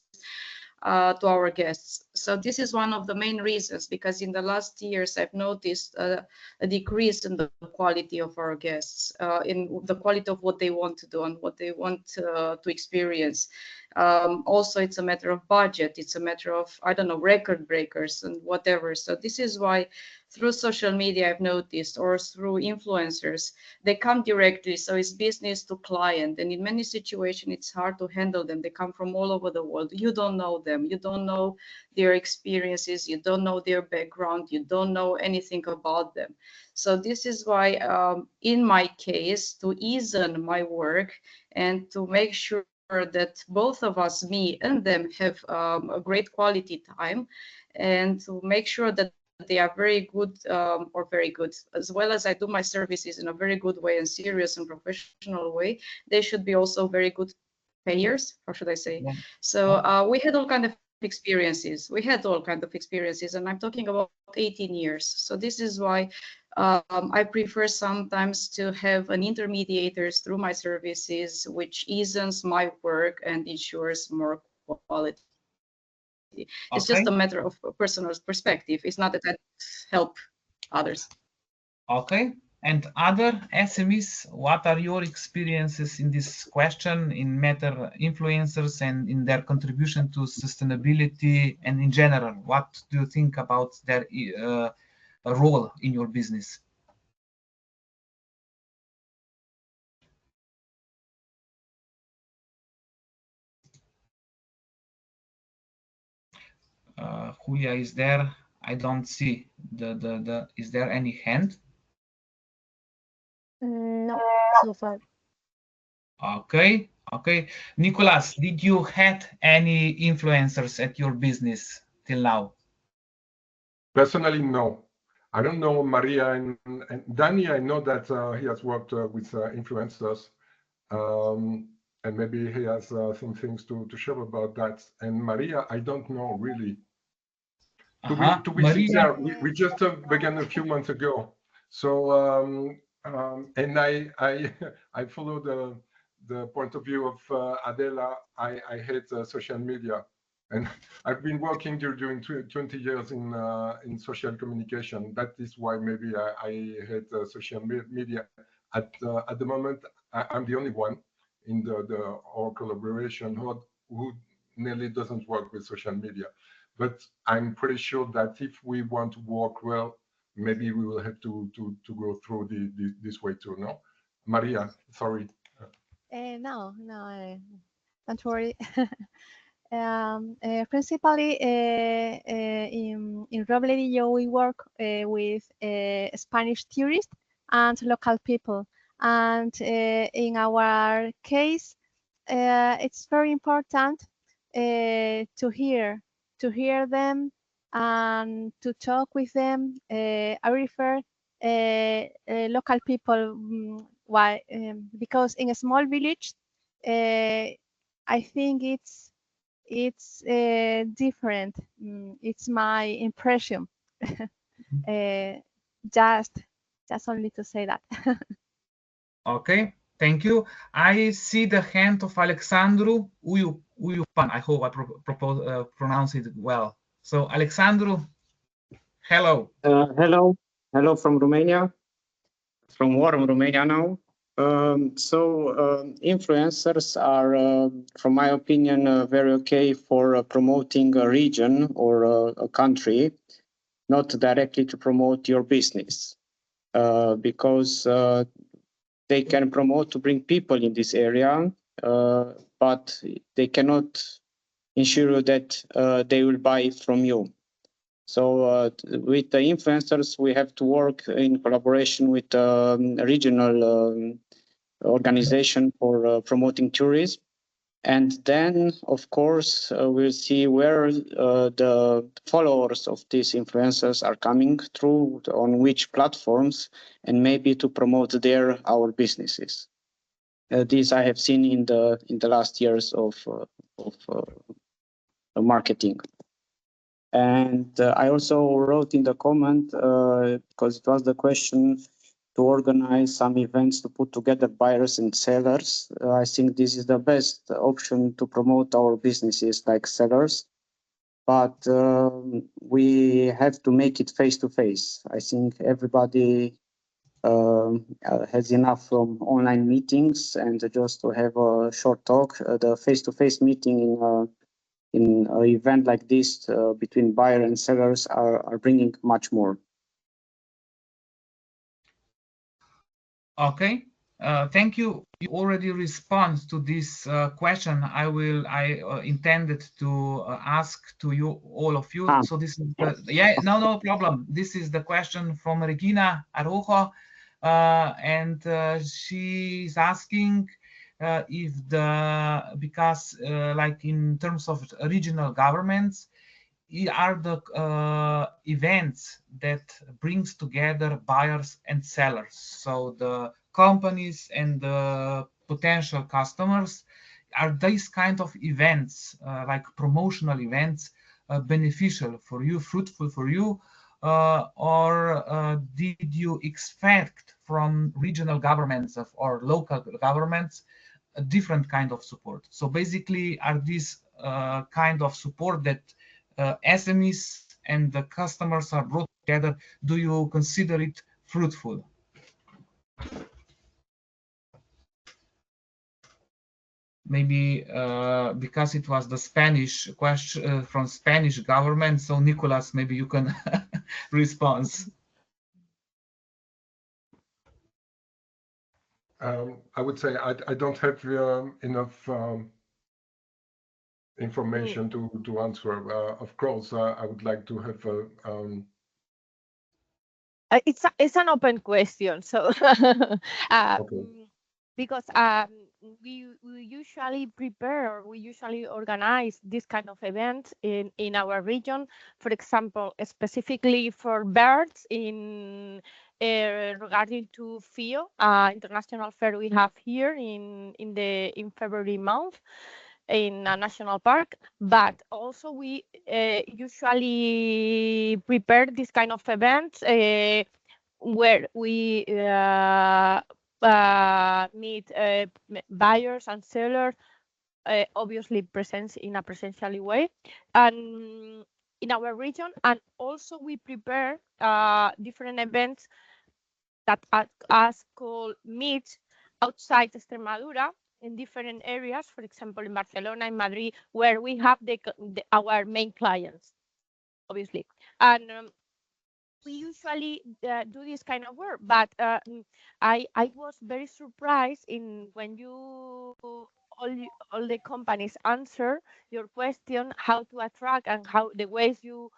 to our guests. So this is one of the main reasons, because in the last years I've noticed a decrease in the quality of our guests, in the quality of what they want to do and what they want to experience. Also, it's a matter of budget. It's a matter of, I don't know, record breakers and whatever. So this is why through social media I've noticed, or through influencers, they come directly. So it's business to client. And in many situations, it's hard to handle them. They come from all over the world. You don't know them. You don't know their experiences. You don't know their background. You don't know anything about them. So this is why, in my case, to ease on my work and to make sure that both of us, me and them, have a great quality time, and to make sure that they are very good, or very good, as well as I do my services in a very good way and serious and professional way, they should be also very good payers, or should I say. Yeah. So we had all kind of experiences. And I'm talking about 18 years. So this is why I prefer sometimes to have an intermediators through my services, which eases my work and ensures more quality. Okay. It's just a matter of personal perspective. It's not that I help others. Okay. And other SMEs, what are your experiences in this question, in matter influencers and in their contribution to sustainability, and in general, what do you think about their role in your business? Julia is there. I don't see is there any hand? No, so far. Okay. Nicolas, did you had any influencers at your business till now? Personally, no. I don't know Maria and Danny. I know that he has worked with influencers, and maybe he has some things to share about that. And Maria, I don't know really. To be sincere, we just began a few months ago. So and I follow the point of view of Adela, I hate social media, and I've been working during 20 years in social communication. That is why maybe I hate social media. At the moment, I'm the only one in our collaboration who nearly doesn't work with social media. But I'm pretty sure that if we want to work well, maybe we will have to go through this way too. No, Maria, sorry. No, don't worry. Principally, in Robledillo, we work with Spanish tourists and local people. And in our case, it's very important to hear them and to talk with them. I refer local people. Why? Because in a small village, I think it's different. It's my impression. Just only to say that. Okay, thank you. I see the hand of Alexandru Uyupan. I hope I pronounce it well. So, Alexandru, hello. Hello from Romania, from warm Romania now. Influencers are, from my opinion, very okay for promoting a region or a country, not directly to promote your business, because they can promote to bring people in this area, but they cannot ensure you that they will buy from you. So with the influencers, we have to work in collaboration with a regional organization for promoting tourism. And then, of course, we'll see where the followers of these influencers are coming through, on which platforms, and maybe to promote there our businesses. This I have seen in the last years of marketing. And I also wrote in the comment, because it was the question, to organize some events to put together buyers and sellers. I think this is the best option to promote our businesses like sellers. But we have to make it face to face. I think everybody has enough from online meetings, and just to have a short talk, the face to face meeting in an event like this between buyer and sellers are bringing much more. Okay, thank you. You already respond to this question. I intended to ask to you, all of you. So this is no problem. This is the question from Regina Arojo, and she's asking if because like in terms of regional governments, are the events that brings together buyers and sellers, so the companies and the potential customers, are these kind of events like promotional events beneficial for you, fruitful for you, or did you expect from regional governments or local governments a different kind of support? So basically, are these kind of support that SMEs and the customers are brought together, do you consider it fruitful? Maybe because it was the Spanish question from Spanish government, so Nicolas, maybe you can respond. I would say I don't have enough information to answer. Of course, I would like to have it's an open question. So okay. Because we usually prepare, or we usually organize this kind of events in our region. For example, specifically for birds in regarding to FIO, international fair we have here in February month in a national park, but also we usually prepare this kind of events where we meet buyers and sellers, obviously present in a presentially way, and in our region. And also we prepare different events that are called meet outside Extremadura in different areas, for example, in Barcelona, in Madrid, where we have our main clients, obviously. And we usually do this kind of work, but I was very surprised when all the companies answer your question how to attract and how the ways you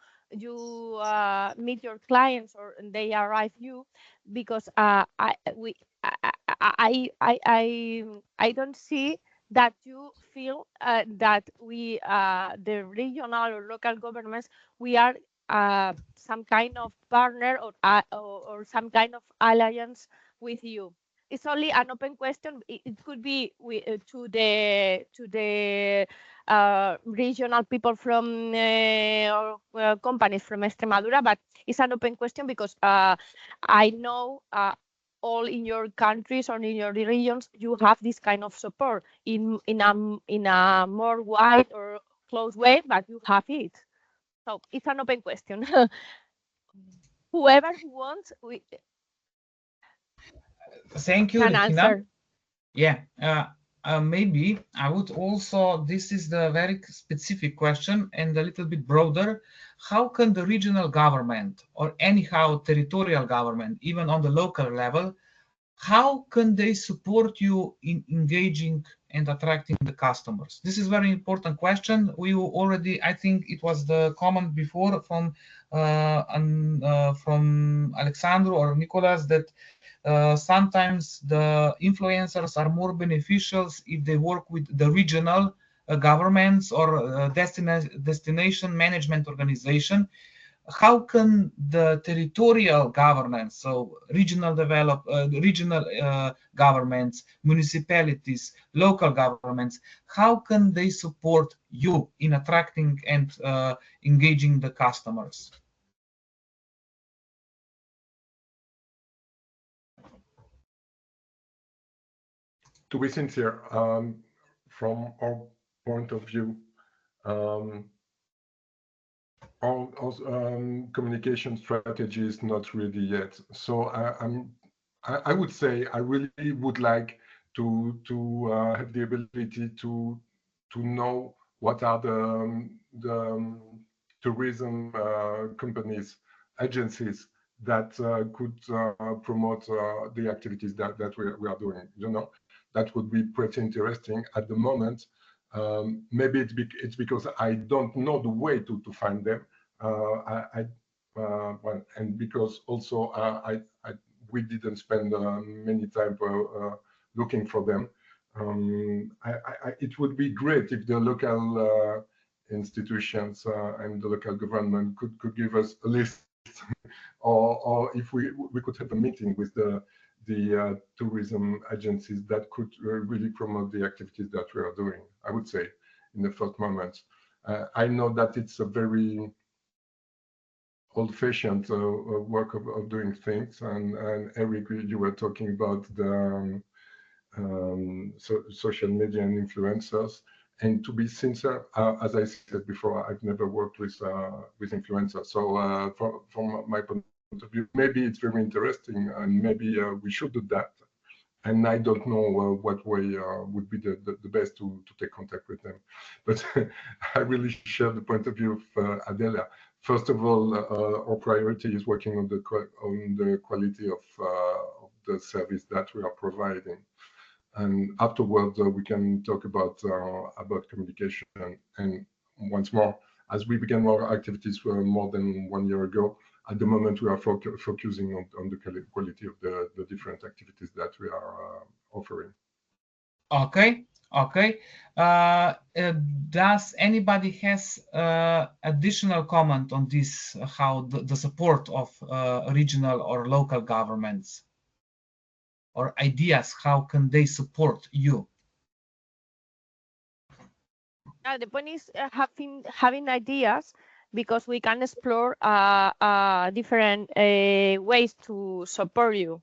meet your clients or they arrive you, because I don't see that you feel that we the regional or local governments, we are some kind of partner or some kind of alliance with you. It's only an open question. It could be to the regional people from or companies from Extremadura, but it's an open question because I know all in your countries or in your regions you have this kind of support in a more wide or close way, but you have it. So it's an open question. Whoever who wants, Thank you, can Regina. answer. Yeah, maybe I would also, this is the very specific question and a little bit broader. How can the regional government or anyhow territorial government, even on the local level, how can they support you in engaging and attracting the customers? This is very important question. We already, I think it was the comment before from Alexandru or Nicolas that sometimes the influencers are more beneficial if they work with the regional governments or destination management organization. How can the territorial governance, so regional governments, municipalities, local governments, how can they support you in attracting and engaging the customers? To be sincere, from our point of view, our communication strategy is not ready yet. So I would say I really would like to have the ability to know what are the tourism companies, agencies that could promote the activities that we are doing. You know, that would be pretty interesting at the moment. Maybe it's because I don't know the way to find them. And because also we didn't spend many time looking for them. It would be great if the local institutions and the local government could give us a list, or if we could have a meeting with the tourism agencies that could really promote the activities that we are doing, I would say, in the first moments. I know that it's a very old-fashioned work of doing things, and Eric, you were talking about the social media and influencers. And to be sincere, as I said before, I've never worked with influencers. So from my point of view, maybe it's very interesting, and maybe we should do that. And I don't know what way would be the best to take contact with them. But I really share the point of view of Adela. First of all, our priority is working on the quality of the service that we are providing. And afterwards, we can talk about communication. And once more, as we began more activities more than 1 year ago, at the moment we are focusing on the quality of the different activities that we are offering. Okay. Does anybody has additional comment on this? How the support of regional or local governments, or ideas? How can they support you? The point is having ideas, because we can explore different ways to support you.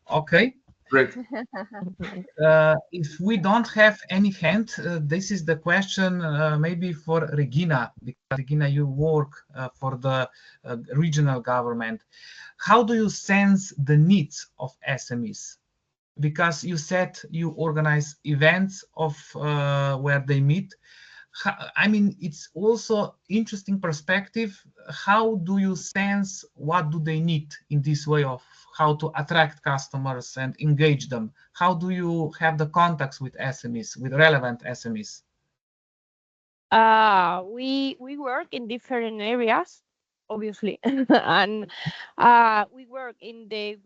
Okay. Great. If we don't have any hand, this is the question maybe for Regina, because Regina, you work for the regional government. How do you sense the needs of SMEs? Because you said you organize events of where they meet. I mean, it's also interesting perspective. How do you sense what do they need in this way of how to attract customers and engage them? How do you have the contacts with SMEs, with relevant SMEs? We work in different areas, obviously, and we work in the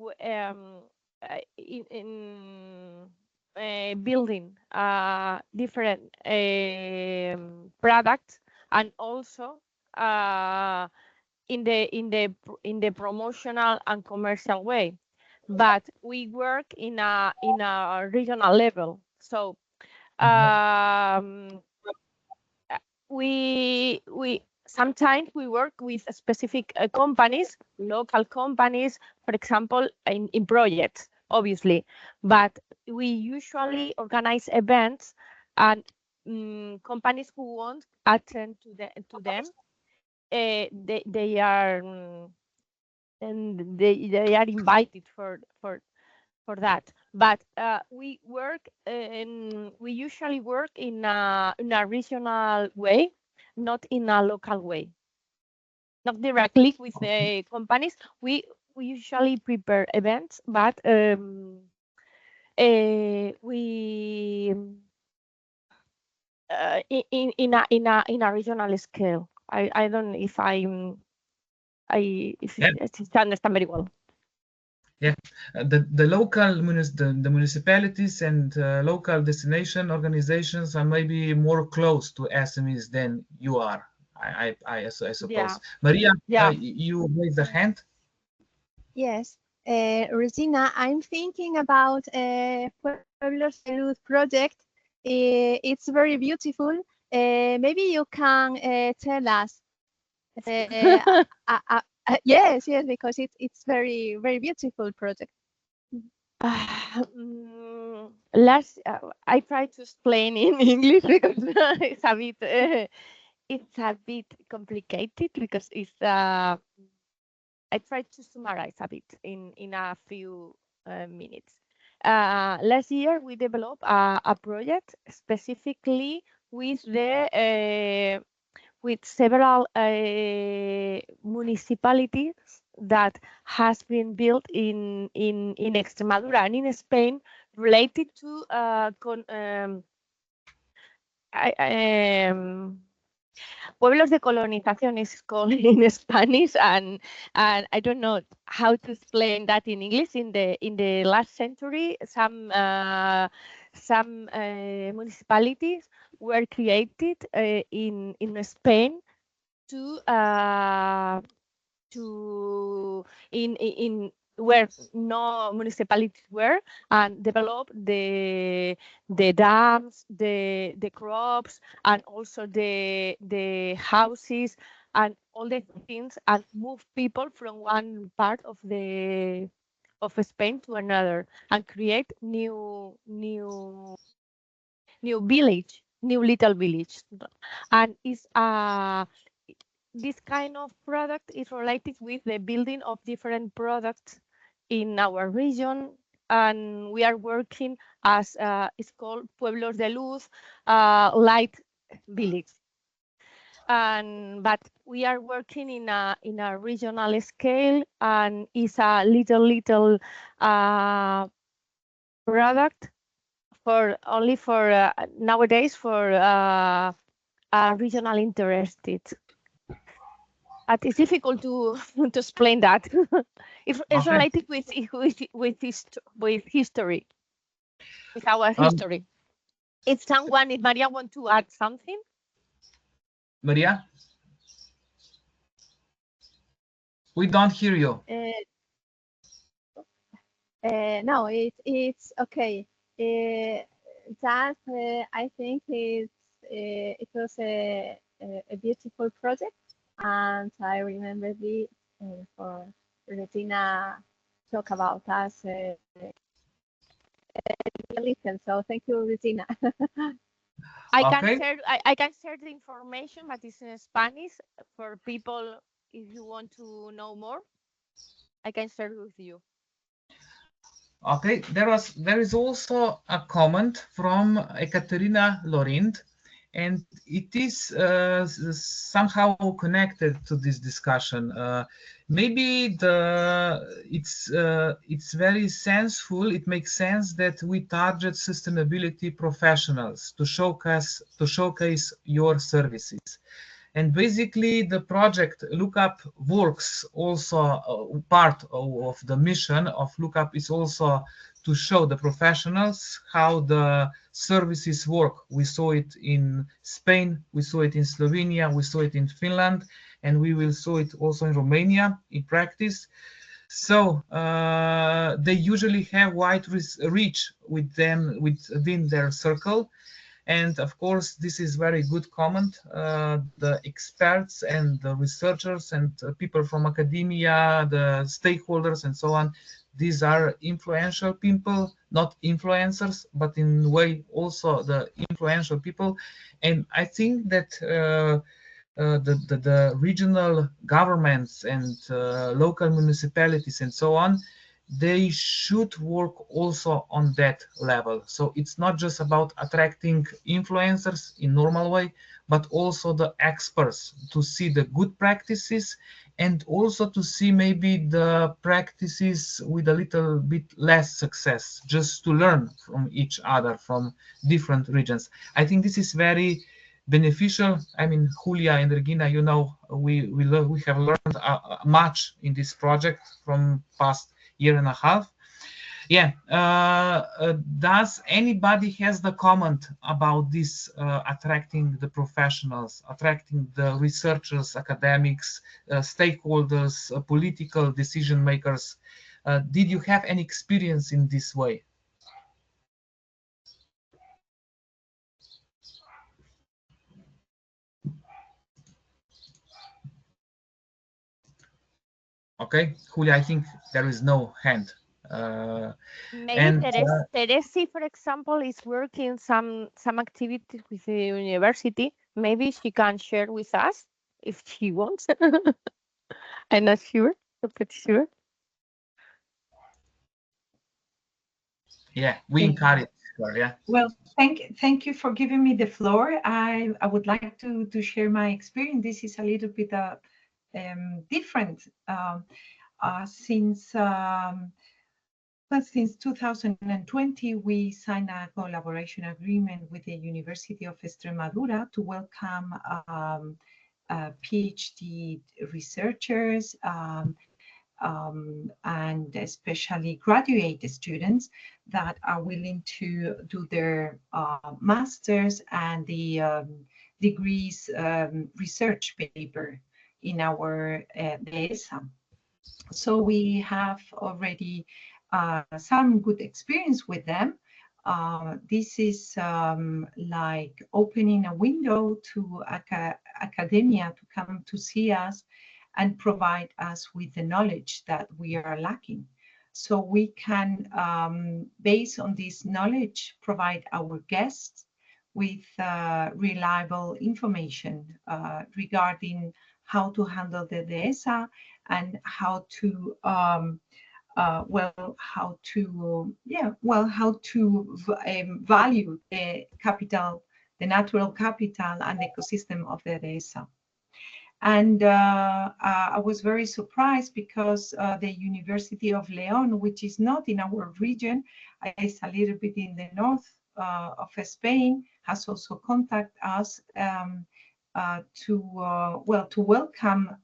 building different products, and also in the promotional and commercial way. But we work in a regional level, so we sometimes we work with specific companies, local companies, for example, in projects, obviously. But we usually organize events, and companies who won't attend to them, they are and they are invited for that. But we usually work in a regional way, not in a local way, not directly with the companies. We usually prepare events, but we in a regional scale. I don't know if it's understand very well. Yeah, the local the municipalities and local destination organizations are maybe more close to SMEs than you are. I suppose. Yeah. Maria, Yeah. you raise the hand. Yes, Regina, I'm thinking about Pueblos de Luz project. It's very beautiful. Maybe you can tell us. Yes, because it's very very beautiful project. I try to explain in English because it's a bit complicated, because it's I try to summarize a bit in a few minutes. Last year we developed a project specifically with with several municipalities that has been built in Extremadura and in Spain, related to pueblos de colonización is called in Spanish, and I don't know how to explain that in English. In the last century, some municipalities were created in Spain to in where no municipalities were, and develop the dams, the crops, and also the houses and all the things, and move people from one part of Spain to another, and create new village, new little village. And it's this kind of product is related with the building of different products in our region, and we are working as it's called Pueblos de Luz, light village. But we are working in a regional scale, and it's a little product for only for nowadays for regional interested. It's difficult to explain that. It's Okay. related with history, with our history. If Maria want to add something? Maria, we don't hear you. No, it's okay. That I think it was a beautiful project, and I remember it for Regina talk about us. Listen, so thank you, Regina. I Okay. I can share the information, but it's in Spanish for people if you want to know more. I can share with you. Okay, there is also a comment from Ekaterina Lorind, and it is somehow connected to this discussion. Maybe it's very senseful. It makes sense that we target sustainability professionals to showcase your services. And basically, the project Lookup works also, part of the mission of Lookup is also to show the professionals how the services work. We saw it in Spain, we saw it in Slovenia, we saw it in Finland, and we will saw it also in Romania in practice. So they usually have wide reach within their circle. And of course, this is very good comment. The experts and the researchers and people from academia, the stakeholders and so on, these are influential people, not influencers, but in a way also the influential people. And I think that the regional governments and local municipalities and so on, they should work also on that level. So it's not just about attracting influencers in normal way, but also the experts to see the good practices and also to see maybe the practices with a little bit less success, just to learn from each other, from different regions. I think this is very beneficial. I mean, Julia and Regina, you know, we have learned much in this project from past year and a half. Yeah. Does anybody has the comment about this attracting the professionals, attracting the researchers, academics, stakeholders, political decision makers? Did you have any experience in this way? Okay, Julia, I think there is no hand. Maybe Teresi, for example, is working some activities with the university. Maybe she can share with us if she wants. I'm not sure. I'm pretty sure. Yeah, we encourage her. Yeah. Well, thank you for giving me the floor. I would like to share my experience. This is a little bit different since 2020, we signed a collaboration agreement with the University of Extremadura to welcome PhD researchers and especially graduate students that are willing to do their masters and the degrees research paper in our DESA. So we have already some good experience with them. This is like opening a window to academia to come to see us and provide us with the knowledge that we are lacking. So we can, based on this knowledge, provide our guests with reliable information regarding how to handle the DESA and how to value the capital, the natural capital and ecosystem of the DESA. And I was very surprised because the University of León, which is not in our region, it's a little bit in the north of Spain, has also contacted us to welcome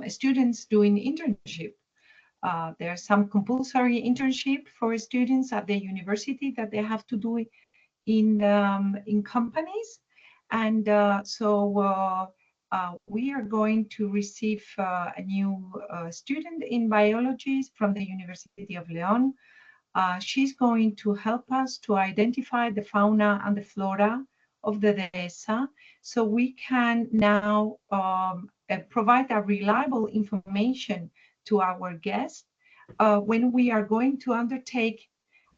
students doing internship. There's some compulsory internship for students at the university that they have to do in companies. And so we are going to receive a new student in biology from the University of León. She's going to help us to identify the fauna and the flora of the DESA, so we can now provide a reliable information to our guests when we are going to undertake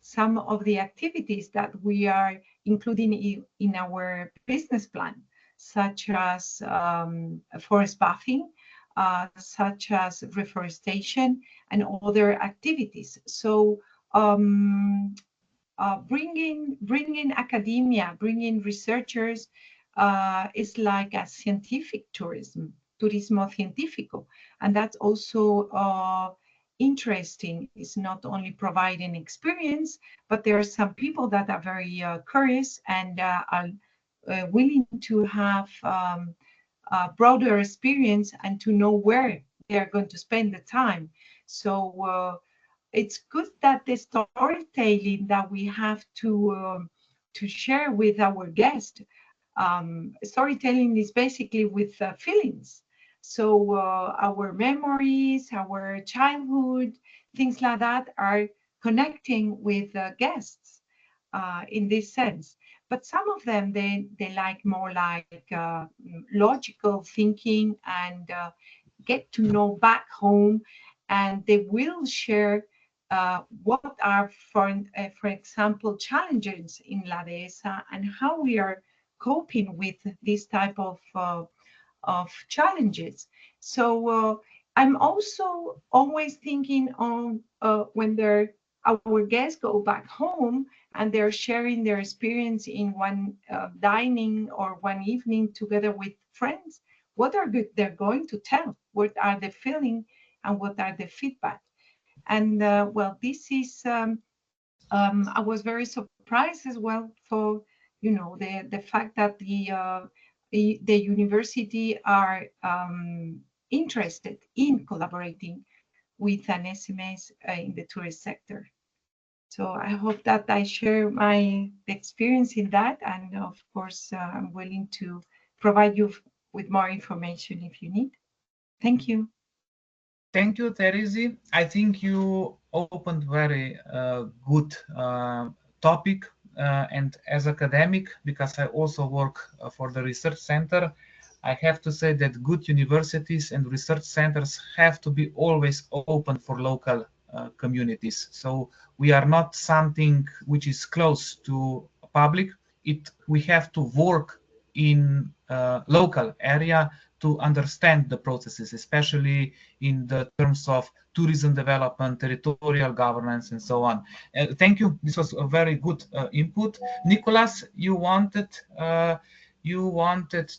some of the activities that we are including in our business plan, such as forest buffing, such as reforestation and other activities. So bringing academia, bringing researchers is like a scientific tourism, turismo científico, and that's also interesting. It's not only providing experience, but there are some people that are very curious and are willing to have a broader experience and to know where they're going to spend the time. So it's good that the storytelling that we have to share with our guests, storytelling is basically with feelings. So our memories, our childhood, things like that are connecting with guests in this sense. But some of them, they like more like logical thinking and get to know back home, and they will share what are, for example, challenges in La Dehesa and how we are coping with this type of challenges. So I'm also always thinking on when our guests go back home and they're sharing their experience in one dining or one evening together with friends, what are they're going to tell? What are they feeling and what are the feedback? And well, this is, I was very surprised as well for, you know, the fact that the university are interested in collaborating with an SMS in the tourist sector. So I hope that I share my experience in that, and of course I'm willing to provide you with more information if you need. Thank you. Thank you, Terezi. I think you opened very good topic, and as academic, because I also work for the research center, I have to say that good universities and research centers have to be always open for local communities. So we are not something which is close to public. We have to work in local area to understand the processes, especially in the terms of tourism development, territorial governance, and so on. Thank you. This was a very good input. Nicolas, you wanted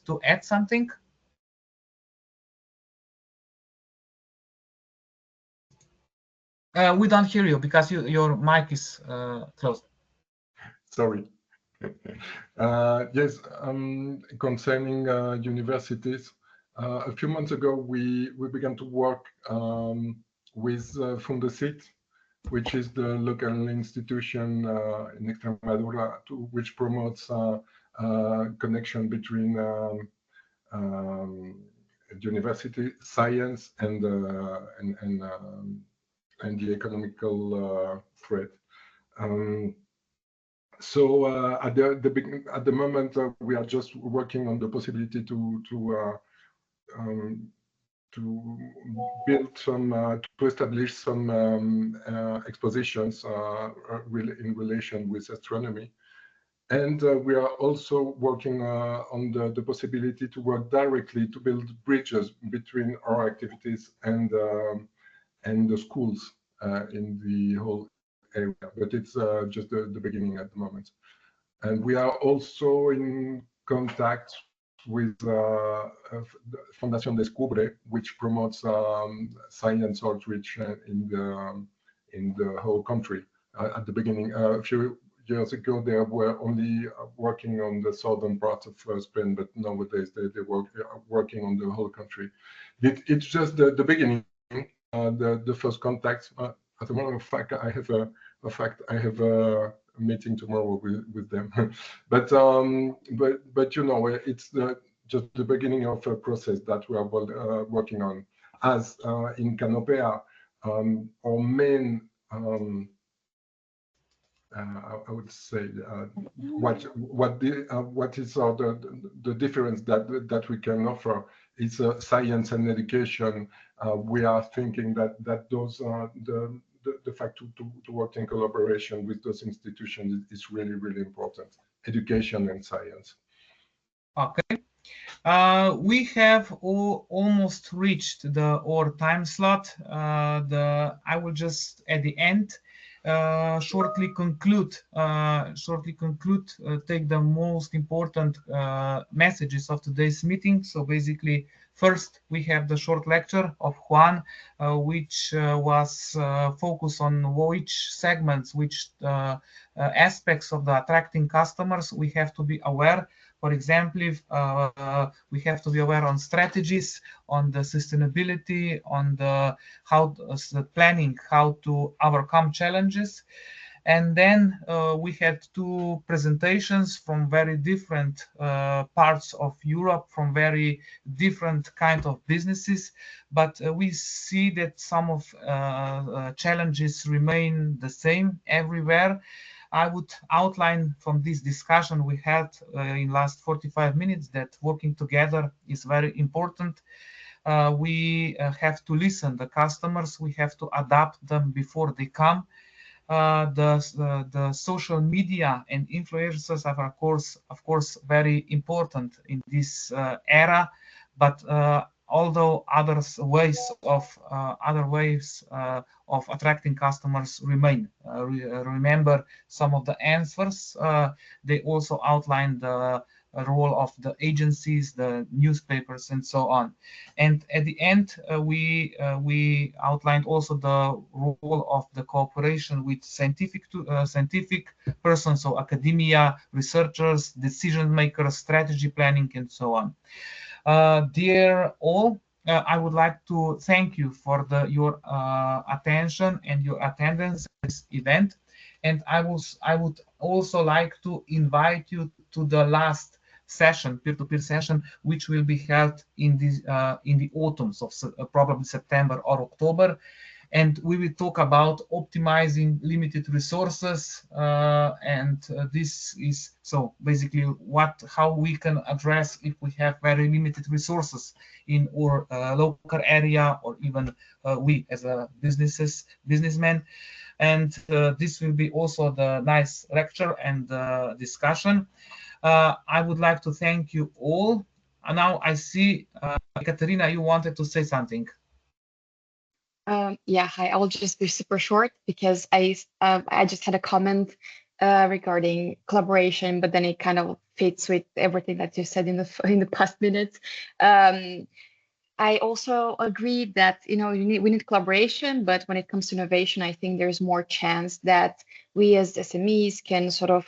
to add something? We don't hear you because your mic is closed. Sorry. Yes, concerning universities, a few months ago, we began to work with Fundesit, which is the local institution in Extremadura, which promotes connection between university science and the economical threat. So at the moment, we are just working on the possibility to build some, to establish some expositions in relation with astronomy. And we are also working on the possibility to work directly to build bridges between our activities and the schools in the whole area. But it's just the beginning at the moment. And we are also in contact with Fundación Descubre, which promotes science outreach in the whole country. At the beginning, a few years ago, they were only working on the southern part of Spain, but nowadays they work working on the whole country. It's just the beginning, the first contact. As a matter of fact, I have a meeting tomorrow with them. but you know, it's just the beginning of a process that we are working on. As in Canopea, our main I would say what is the difference that we can offer is science and education. We are thinking that those the fact to work in collaboration with those institutions is really, really important. Education and science. Okay. We have almost reached our time slot. I will just at the end shortly conclude, take the most important messages of today's meeting. So basically, first we have the short lecture of Juan, which was focused on which segments, which aspects of the attracting customers we have to be aware. For example, we have to be aware on strategies, on the sustainability, on the planning, how to overcome challenges. And then we had two presentations from very different parts of Europe, from very different kind of businesses. But we see that some of challenges remain the same everywhere. I would outline from this discussion we had in last 45 minutes that working together is very important. We have to listen to the customers. We have to adapt them before they come. The social media and influencers are of course very important in this era, but although other ways of attracting customers remain. Remember some of the answers. They also outline the role of the agencies, the newspapers, and so on. And at the end, we outlined also the role of the cooperation with scientific persons, so academia, researchers, decision makers, strategy planning, and so on. Dear all, I would like to thank you for your attention and your attendance at this event. And I would also like to invite you to the last session, peer-to-peer session, which will be held in the autumn, so probably September or October. And we will talk about optimizing limited resources, this is so basically how we can address if we have very limited resources in our local area, or even we as a businessmen. And this will be also the nice lecture and discussion. I would like to thank you all. And now I see Ekaterina, you wanted to say something. Yeah, hi. I will just be super short because I just had a comment regarding collaboration, but then it kind of fits with everything that you said in the past minutes. I also agree that we need collaboration, but when it comes to innovation, I think there's more chance that we as SMEs can sort of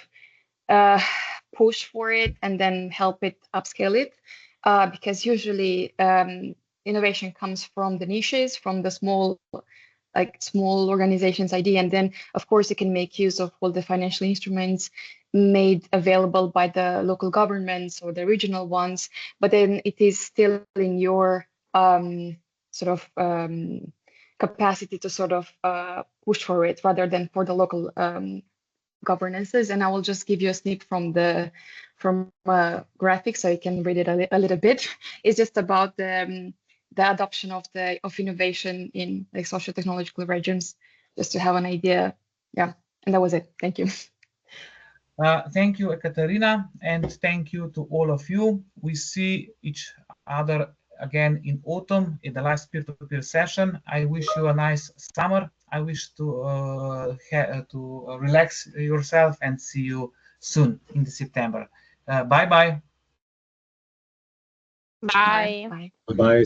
push for it and then help it upscale it, because usually innovation comes from the niches, from the small organizations idea, and then of course you can make use of all the financial instruments made available by the local governments or the regional ones, but then it is still in your capacity to sort of push for it rather than for the local governances. And I will just give you a snip from graphic so you can read it a little bit. It's just about the adoption of innovation in like social technological regions, just to have an idea. Yeah, and that was it. Thank you. Thank you, Ekaterina, and thank you to all of you. We see each other again in autumn in the last peer-to-peer session. I wish you a nice summer. I wish to relax yourself and see you soon in September. Bye-bye. Bye. Bye. Bye.